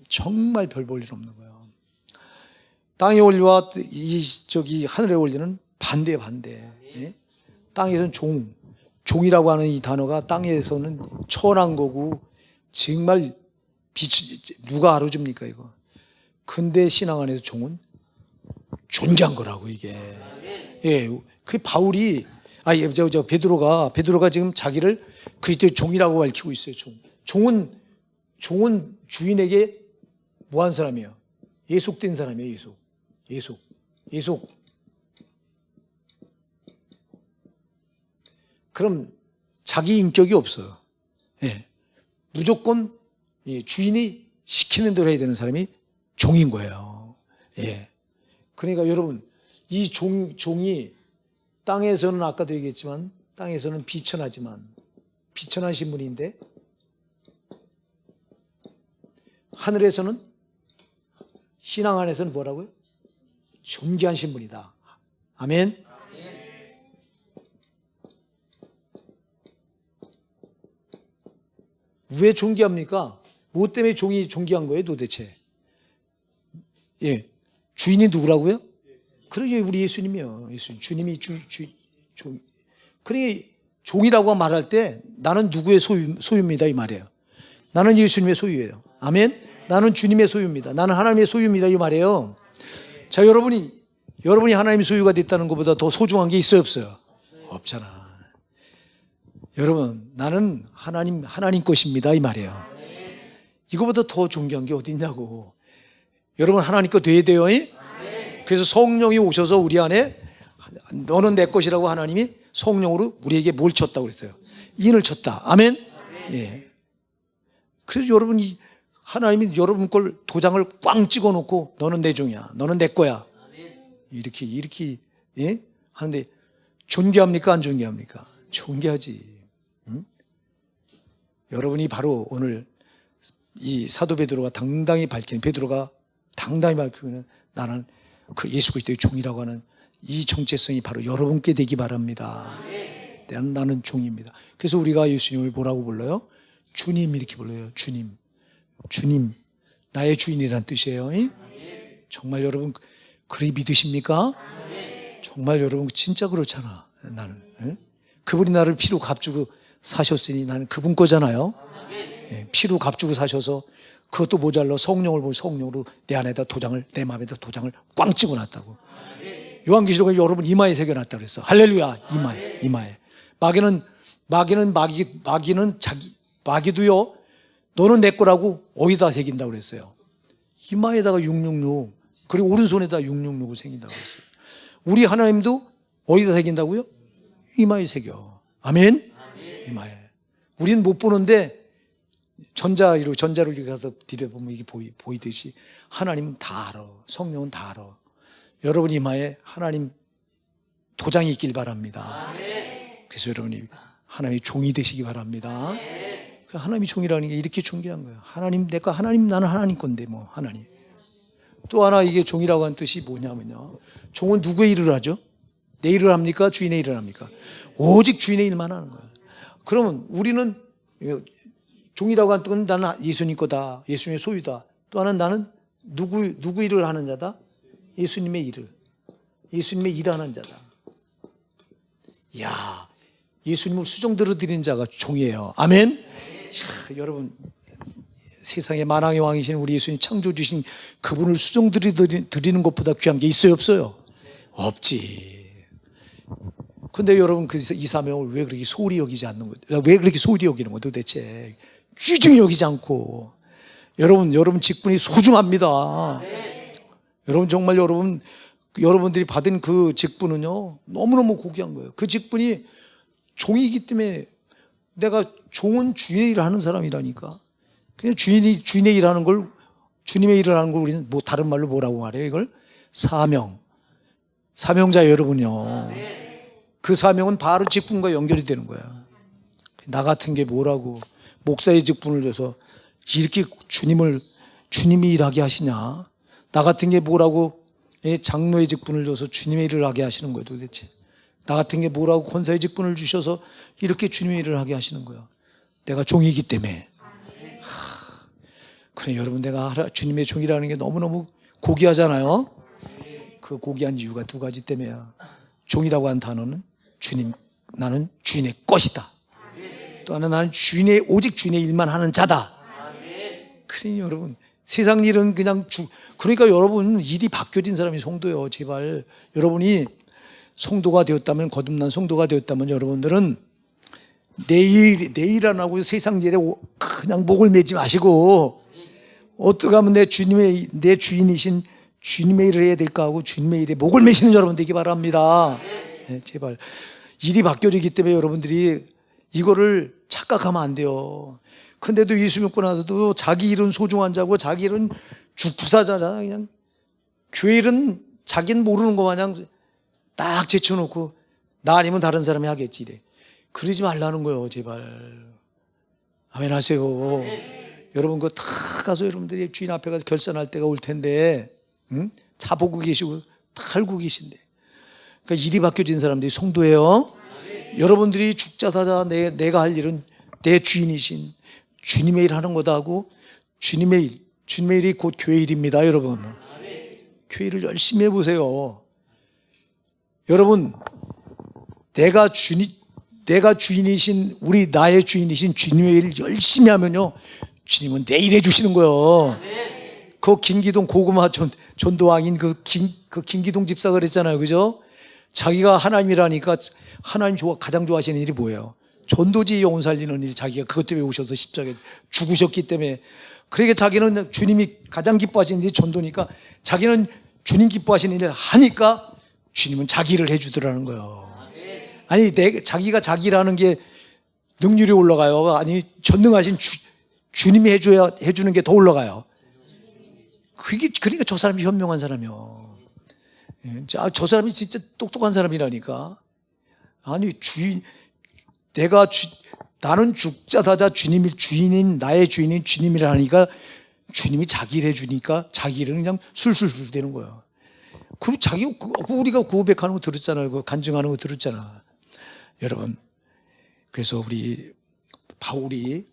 정말 별 볼 일 없는 거예요. 땅의 원리와 하늘의 원리는 반대. 땅에서는 종이라고 하는 이 단어가 땅에서는 천한 거고, 정말 누가 알아줍니까, 이거. 근데 신앙 안에서 종은 존귀한 거라고, 이게. 그 바울이, 베드로가 지금 자기를 그리스도의 종이라고 밝히고 있어요, 종은 주인에게 뭐 한 사람이에요? 예속된 사람이에요, 예속. 그럼 자기 인격이 없어요. 무조건 주인이 시키는 대로 해야 되는 사람이 종인 거예요. 그러니까 여러분, 이 종이 땅에서는 아까도 얘기했지만 땅에서는 비천한 신분인데 하늘에서는, 신앙 안에서는 뭐라고요? 존귀한 신분이다. 아멘. 왜 존귀합니까? 뭐 때문에 종이 존귀한 거예요, 도대체? 주인이 누구라고요? 그러게 우리 예수님이요. 주님이 그러니 종이라고 말할 때 나는 누구의 소유입니다, 이 말이에요. 나는 예수님의 소유예요. 아멘. 나는 주님의 소유입니다. 나는 하나님의 소유입니다, 이 말이에요. 자, 여러분이 하나님의 소유가 됐다는 것보다 더 소중한 게 있어요, 없어요? 없잖아. 여러분, 나는 하나님 것입니다, 이 말이에요. 이거보다 더 존귀한 게 어디 있냐고. 여러분, 하나님 거 돼야 돼요. 그래서 성령이 오셔서 우리 안에 너는 내 것이라고 하나님이 성령으로 우리에게 뭘 쳤다고 그랬어요? 인을 쳤다. 아멘? 예. 그래서 여러분이 하나님이 여러분 걸 도장을 꽝 찍어 놓고 너는 내 종이야. 너는 내 거야. 이렇게 예? 하는데 존귀합니까? 안 존귀합니까? 존귀하지. 응? 여러분이 바로 오늘 이 사도 베드로가 당당히 밝히는 나는 그 예수 그리스도의 종이라고 하는 이 정체성이 바로 여러분께 되기 바랍니다. 나는 종입니다. 그래서 우리가 예수님을 뭐라고 불러요? 주님 이렇게 불러요. 주님. 나의 주인이란 뜻이에요. 정말 여러분 그리 믿으십니까? 정말 여러분 진짜 그렇잖아. 나는 그분이 나를 피로 값주고 사셨으니 나는 그분 거잖아요. 피로 값주고 사셔서 그것도 모자라 성령으로 내 안에다 도장을, 내 마음에다 도장을 꽝 찍어놨다고. 요한계시록에 여러분 이마에 새겨놨다고 그랬어. 할렐루야. 이마에. 마귀도요 너는 내 거라고 어디다 새긴다고 그랬어요? 이마에다가 666, 그리고 오른손에다 666을 새긴다고 그랬어요. 우리 하나님도 어디다 새긴다고요? 이마에 새겨. 아멘? 이마에. 우리는 못 보는데 전자로 가서 들여보면 이게 보이듯이 하나님은 다 알아. 성령은 다 알아. 여러분 이마에 하나님 도장이 있길 바랍니다. 그래서 여러분이 하나님의 종이 되시기 바랍니다. 하나님이 종이라는 게 이렇게 존귀한 거예요. 하나님 내 거, 하나님 나는 하나님 건데 뭐 하나님. 또 하나 이게 종이라고 하는 뜻이 뭐냐면요. 종은 누구의 일을 하죠? 내 일을 합니까? 주인의 일을 합니까? 오직 주인의 일만 하는 거예요. 그러면 우리는 종이라고 하는 뜻은 나는 예수님 거다. 예수님의 소유다. 또 하나는 나는 누구 일을 하는 자다? 예수님의 일을. 예수님의 일하는 자다. 이야, 예수님을 수종들어 드리는 자가 종이에요. 아멘? 이야, 여러분 세상의 만왕의 왕이신 우리 예수님 창조 주신 그분을 수종들어 드리는 것보다 귀한 게 있어요? 없어요? 없지. 근데 여러분 이 사명을 왜 그렇게 소홀히 여기지 않는 거예요? 왜 그렇게 소홀히 여기는 거예요 도대체? 귀중히 여기지 않고. 여러분 직분이 소중합니다. 여러분 정말 여러분들이 받은 그 직분은요 너무너무 고귀한 거예요. 그 직분이 종이기 때문에 내가 종은 주인의 일을 하는 사람이라니까. 그냥 주인의 일하는 걸, 주님의 일을 하는 걸 우리는 뭐 다른 말로 뭐라고 말해요? 이걸 사명자 여러분요. 그 사명은 바로 직분과 연결이 되는 거야. 나 같은 게 뭐라고 목사의 직분을 줘서 이렇게 주님이 일하게 하시냐? 나 같은 게 뭐라고 장로의 직분을 줘서 주님의 일을 하게 하시는 거예요 도대체. 나 같은 게 뭐라고 권사의 직분을 주셔서 이렇게 주님의 일을 하게 하시는 거예요. 내가 종이기 때문에. 그래 여러분 내가 주님의 종이라는 게 너무너무 고귀하잖아요. 그 고귀한 이유가 두 가지 때문이야. 종이라고 하는 단어는 나는 주인의 것이다. 또 하나 나는 오직 주인의 일만 하는 자다. 그러니 여러분 세상 일은 그러니까 여러분 일이 바뀌어진 사람이 성도예요. 제발 여러분이 성도가 되었다면, 거듭난 성도가 되었다면 여러분들은 내일 안 하고 세상 일에 그냥 목을 매지 마시고 어떻게 하면 내 주인이신 주님의 일을 해야 될까 하고 주님의 일에 목을 매시는 여러분 되기 바랍니다. 네, 제발. 일이 바뀌어지기 때문에 여러분들이 이거를 착각하면 안 돼요. 근데도 예수 믿고 나서도 자기 일은 소중한 자고 자기 일은 주구사자잖아. 그냥 교회 일은 자기는 모르는 거 마냥 딱 제쳐놓고 나 아니면 다른 사람이 하겠지 이래. 그러지 말라는 거예요 제발. 아멘 하세요. 여러분 그거 다 가서 여러분들이 주인 앞에 가서 결산할 때가 올 텐데 다 보고 계시고 다 알고 계신데, 그러니까 일이 바뀌어진 사람들이 성도예요. 여러분들이 죽자사자 내가 할 일은 내 주인이신 주님의 일 하는 거다 하고 주님의 일이 곧 교회 일입니다. 여러분 교회 일을 열심히 해보세요. 여러분 내가 주인이신 나의 주인이신 주님의 일을 열심히 하면요 주님은 내 일 해주시는 거예요. 그 김기동 고구마 전도왕인 그 김기동 집사가 그랬잖아요. 그죠? 자기가 하나님이라니까 하나님 가장 좋아하시는 일이 뭐예요? 전도지 영혼 살리는 일. 자기가 그것 때문에 오셔서 십자가에 죽으셨기 때문에. 그러니까 자기는 주님이 가장 기뻐하시는 일이 전도니까 자기는 주님 기뻐하시는 일을 하니까 주님은 자기를 해주더라는 거예요. 아니 자기가 자기라는 게 능률이 올라가요. 아니 전능하신 주님이 해주는 게 더 올라가요. 그러니까 저 사람이 현명한 사람이요. 저 사람이 진짜 똑똑한 사람이라니까. 아니 나는 죽자다자 주님이 주인인 나의 주인인 주님이라 하니까 주님이 자기 일 해주니까 자기 일은 그냥 술술술 되는 거예요. 우리가 고백하는 거 들었잖아요. 그 간증하는 거 들었잖아. 여러분, 그래서 우리 바울이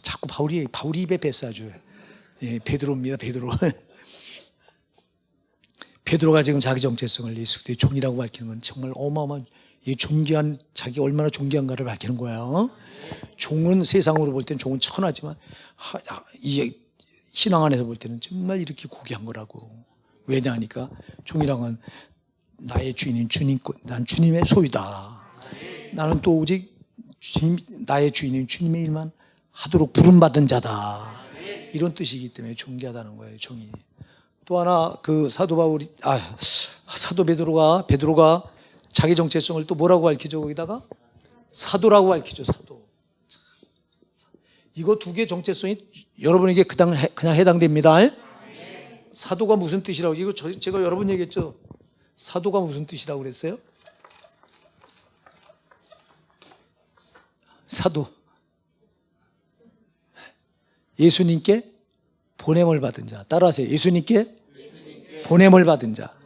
자꾸 바울이 입에 뱉어 아주. 예, 베드로입니다. 베드로. 베드로가 지금 자기 정체성을 예수 그리스도의 종이라고 밝히는 건 정말 어마어마한 존귀한 자기 얼마나 존귀한가를 밝히는 거예요. 종은 세상으로 볼 때는 종은 천하지만 이 신앙 안에서 볼 때는 정말 이렇게 고귀한 거라고. 왜냐하니까 종이란 건 나의 주인인 주님, 난 주님의 소유다. 나는 또 오직 나의 주인인 주님의 일만 하도록 부름받은 자다. 이런 뜻이기 때문에 존귀하다는 거예요, 종이. 또 하나 그 사도 베드로가 자기 정체성을 또 뭐라고 밝히죠? 거기다가 사도라고 밝히죠. 사도. 이거 두 개 정체성이 여러분에게 그냥 해당됩니다. 사도가 무슨 뜻이라고? 이거 제가 여러 번 얘기했죠. 사도가 무슨 뜻이라고 그랬어요? 사도. 예수님께 보냄을 받은 자. 따라하세요. 예수님께 보냄을 받은 자.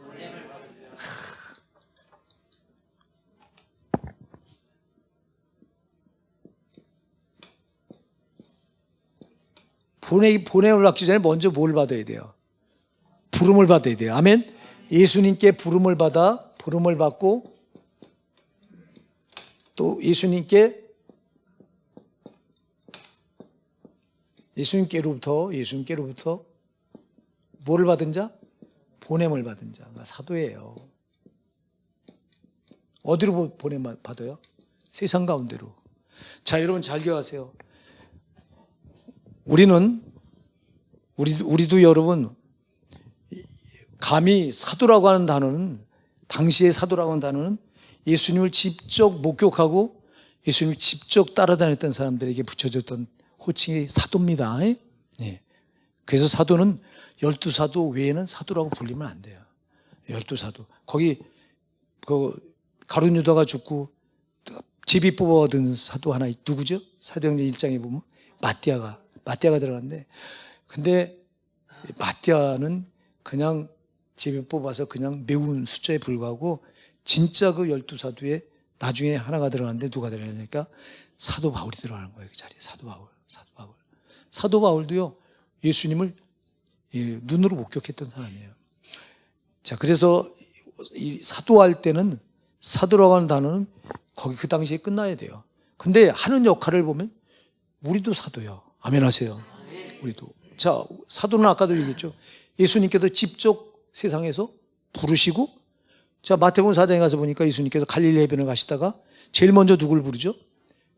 보냄을 받기 전에 먼저 뭘 받아야 돼요? 부름을 받아야 돼요. 아멘. 예수님께 부름을 받고 또 예수님께로부터 뭐를 받은 자? 보냄을 받은 자가 사도예요. 어디로 보냄 받아요? 세상 가운데로. 자, 여러분 잘 기억하세요. 우리도 여러분 감히 사도라고 하는 단어는, 당시의 사도라고 하는 단어는 예수님을 직접 목격하고 예수님을 직접 따라다녔던 사람들에게 붙여졌던 호칭이 사도입니다. 예. 그래서 사도는 12사도 외에는 사도라고 불리면 안 돼요. 12사도. 거기 가룟 유다가 죽고 제비 뽑아든 사도 하나 누구죠? 사도행전 1장에 보면 마띠아가 들어갔는데, 근데 마띠아는 그냥 제비 뽑아서 그냥 메운 숫자에 불과하고 진짜 그 12사도에 나중에 하나가 들어갔는데 누가 들어가니까 사도 바울이 들어가는 거예요. 그 자리에 사도 바울도요 예수님을 눈으로 목격했던 사람이에요. 자, 그래서 이 사도할 때는 사도라고 하는 단어는 거기 그 당시에 끝나야 돼요. 근데 하는 역할을 보면 우리도 사도예요. 아멘 하세요. 우리도. 자, 사도는 아까도 얘기했죠. 예수님께서 직접 세상에서 부르시고, 자, 마태복음 4장에 가서 보니까 예수님께서 갈릴리 해변을 가시다가 제일 먼저 누굴 부르죠?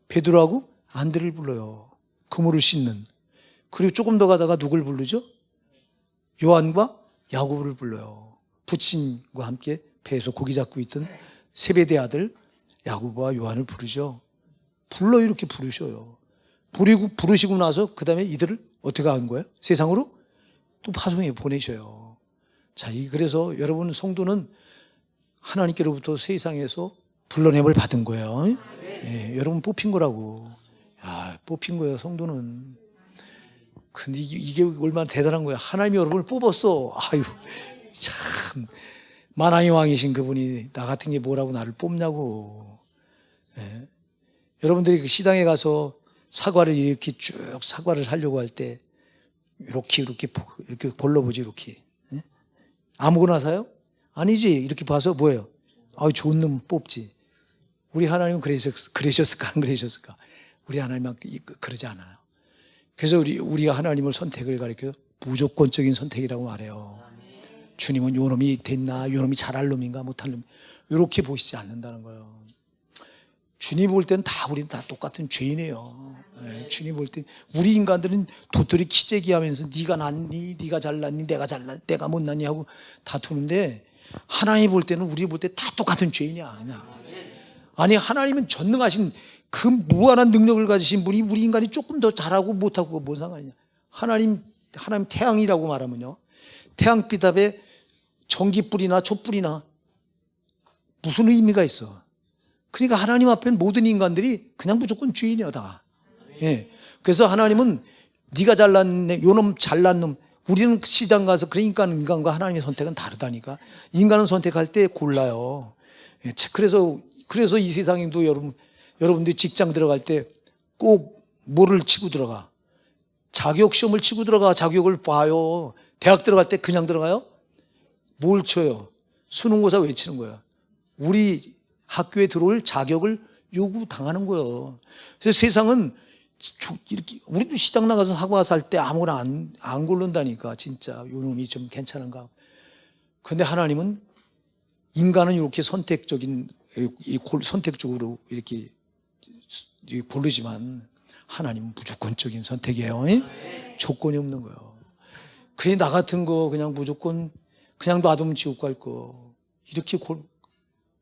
베드로하고 안드레를 불러요. 그물을 씻는. 그리고 조금 더 가다가 누굴 부르죠? 요한과 야고보를 불러요. 부친과 함께 배에서 고기 잡고 있던 세베대 아들 야고보와 요한을 부르죠. 이렇게 부르셔요. 부르시고 나서 그 다음에 이들을 어떻게 한 거예요? 세상으로 또 파송해 보내셔요. 자, 그래서 여러분 성도는 하나님께로부터 세상에서 불러냄을 받은 거예요. 예, 여러분 뽑힌 거라고. 뽑힌 거예요, 성도는. 근데 이게 얼마나 대단한 거예요. 하나님이 여러분을 뽑았어. 참. 만왕의 왕이신 그분이 나 같은 게 뭐라고 나를 뽑냐고. 예. 여러분들이 그 시장에 가서 사과를 이렇게 쭉 사과를 사려고 할 때 이렇게 골라보지 이렇게. 예? 아무거나 사요? 아니지. 이렇게 봐서 뭐예요? 좋은 놈 뽑지. 우리 하나님은 그러셨을까 안 그러셨을까? 우리 하나님은 그러지 않아요. 그래서 우리가 하나님을 선택을 가리켜 무조건적인 선택이라고 말해요. 주님은 요 놈이 됐나, 요 놈이 잘할 놈인가 못할 놈, 이렇게 보시지 않는다는 거예요. 주님 볼 때는 우리는 다 똑같은 죄인이에요. 네, 주님 볼 때 우리 인간들은 도토리 키재기하면서 네가 낫니, 네가 잘났니, 내가 잘났니, 내가 못났니 하고 다투는데 하나님 볼 때는 우리 볼 때 다 똑같은 죄인이야. 그냥. 아니 하나님은 전능하신 그 무한한 능력을 가지신 분이 우리 인간이 조금 더 잘하고 못하고 뭔 상관이냐. 하나님 태양이라고 말하면요, 태양빛 앞에 전기불이나 촛불이나 무슨 의미가 있어. 그러니까 하나님 앞엔 모든 인간들이 그냥 무조건 죄인이야 다. 예. 그래서 하나님은 네가 잘났네, 요놈 잘난 놈. 우리는 시장 가서 그러니까 인간과 하나님의 선택은 다르다니까. 인간은 선택할 때 골라요. 예. 그래서 이 세상에도 여러분들이 직장 들어갈 때 꼭 뭐를 치고 들어가? 자격 시험을 치고 들어가. 자격을 봐요. 대학 들어갈 때 그냥 들어가요? 뭘 쳐요? 수능고사 왜 치는 거야? 우리 학교에 들어올 자격을 요구당하는 거예요. 그래서 세상은 이렇게, 우리도 시장 나가서 사과 살 때 아무거나 안 고른다니까. 진짜 요놈이 좀 괜찮은가. 근데 하나님은 인간은 이렇게 선택적으로 이렇게 고르지만 하나님은 무조건적인 선택이에요. 조건이 없는 거예요. 그래 나 같은 거 그냥 무조건 그냥 놔두면 지옥 갈 거 이렇게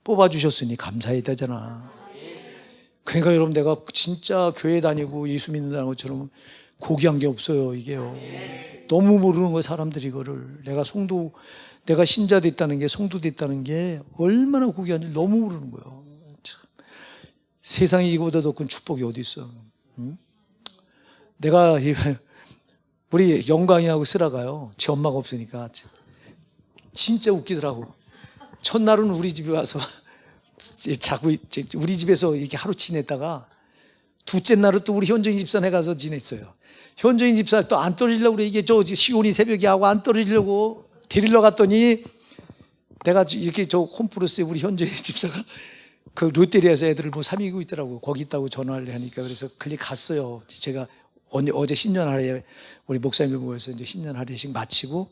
뽑아주셨으니 감사해야 되잖아. 그러니까 여러분, 내가 진짜 교회 다니고 예수 믿는다는 것처럼 고귀한 게 없어요. 이게요. 너무 모르는 거예요, 사람들이 이거를. 내가 신자 됐다는 게, 성도 됐다는 게 얼마나 고귀한지 너무 모르는 거예요. 참. 세상에 이거보다 더 큰 축복이 어디 있어. 응? 내가 우리 영광이하고 쓰라가요, 제 엄마가 없으니까 진짜 웃기더라고. 첫날은 우리 집에 와서 우리 집에서 이렇게 하루 지냈다가 둘째 날은 또 우리 현정이 집산에 가서 지냈어요. 현정이 집사 또 안 떨어지려고 그래. 이게 시온이 새벽에 하고 안 떨어지려고 데리러 갔더니 내가 이렇게 홈플러스에 우리 현정이 집사가 그 롯데리아에서 애들을 뭐 사귀고 있더라고. 거기 있다고 전화를 하니까 그래서 그리 갔어요. 제가 어제 신년 할애 우리 목사님들 모여서 이제 신년 할애식 마치고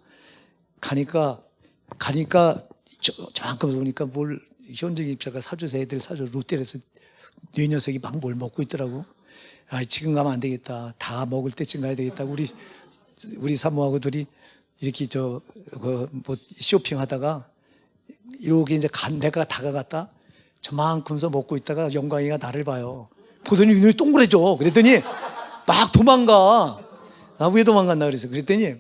가니까 잠깐 보니까 뭘 현정이 집사가 사줘서 애들 사줘 롯데리아에서 네 녀석이 막 뭘 먹고 있더라고. 아, 지금 가면 안 되겠다. 다 먹을 때쯤 가야 되겠다. 우리 사모하고 둘이 이렇게 뭐 쇼핑하다가 이렇게 이제 내가 다가갔다. 저만큼서 먹고 있다가 영광이가 나를 봐요. 보더니 눈이 동그래져. 그랬더니 막 도망가. 나 왜 도망갔나 그래서 그랬더니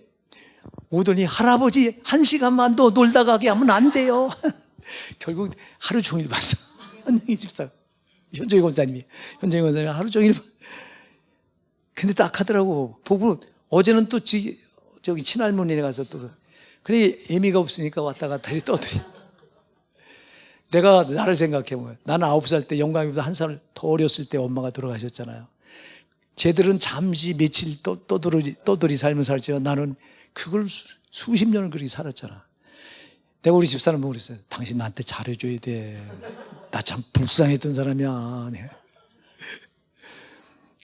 오더니 할아버지 1시간만 더 놀다 가게 하면 안 돼요. 결국 하루 종일 봤어. 현정이 집사, 현정이 권사님이 하루 종일. 근데 딱 하더라고. 보고 어제는 또 저기 친할머니네 가서 또 그래 애미가 없으니까 왔다 갔다 떠들이. 내가 나를 생각해보면 나는 9살 때 영광이보다 1살 더 어렸을 때 엄마가 돌아가셨잖아요. 쟤들은 잠시 며칠 떠돌이 삶을 살지만 나는 그걸 수십 년을 그렇게 살았잖아. 내가 우리 집사람 보고 그랬어요. 당신 나한테 잘해줘야 돼. 나 참 불쌍했던 사람이야.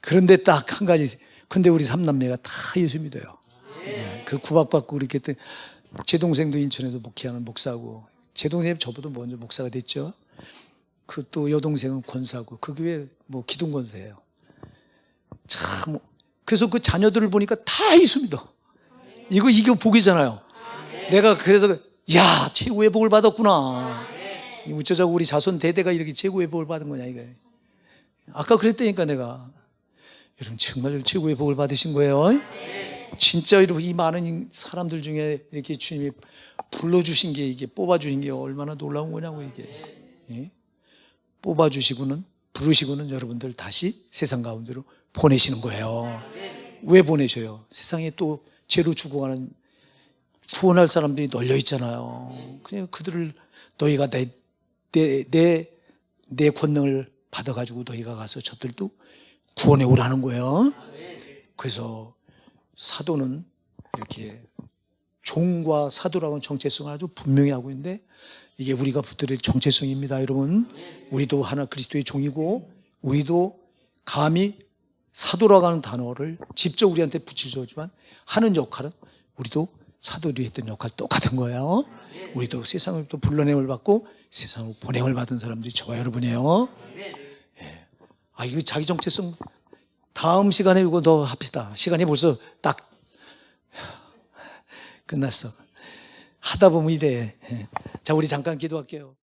그런데 딱 한 가지. 근데 우리 3남매가 다 예수 믿어요. 그 구박받고 그렇게 제 동생도 인천에서 목회하는 목사고, 제 동생이 저보다 먼저 목사가 됐죠. 그 또 여동생은 권사고, 그 교회 뭐 기둥 권사예요. 참. 그래서 그 자녀들을 보니까 다 예수 믿어. 이거 복이잖아요. 내가 그래서 야, 최고의 복을 받았구나. 어쩌자고 우리 자손 대대가 이렇게 최고의 복을 받은 거냐 이거. 아까 그랬다니까 내가. 여러분 정말 최고의 복을 받으신 거예요. 진짜 이 많은 사람들 중에 이렇게 주님이 불러주신 게, 이게 뽑아주신 게 얼마나 놀라운 거냐고 이게. 예? 뽑아주시고는 부르시고는 여러분들 다시 세상 가운데로 보내시는 거예요. 왜 보내셔요? 세상에 또 죄로 죽어가는 구원할 사람들이 널려 있잖아요. 그냥 그들을 너희가 내 권능을 받아가지고 너희가 가서 저들도 구원해 오라는 거예요. 그래서 사도는 이렇게 종과 사도라고는 정체성을 아주 분명히 하고 있는데 이게 우리가 붙들릴 정체성입니다. 여러분, 우리도 하나 그리스도의 종이고 우리도 감히 사도라고 하는 단어를 직접 우리한테 붙이지만 하는 역할은 우리도 사도들이 했던 역할 똑같은 거예요. 우리도 세상을 또 불러냄을 받고 세상을 보냄을 받은 사람들이 저와 여러분이에요. 예. 아, 이거 자기 정체성 다음 시간에 이거 더 합시다. 시간이 벌써 딱 끝났어. 하다 보면 이래. 예. 자, 우리 잠깐 기도할게요.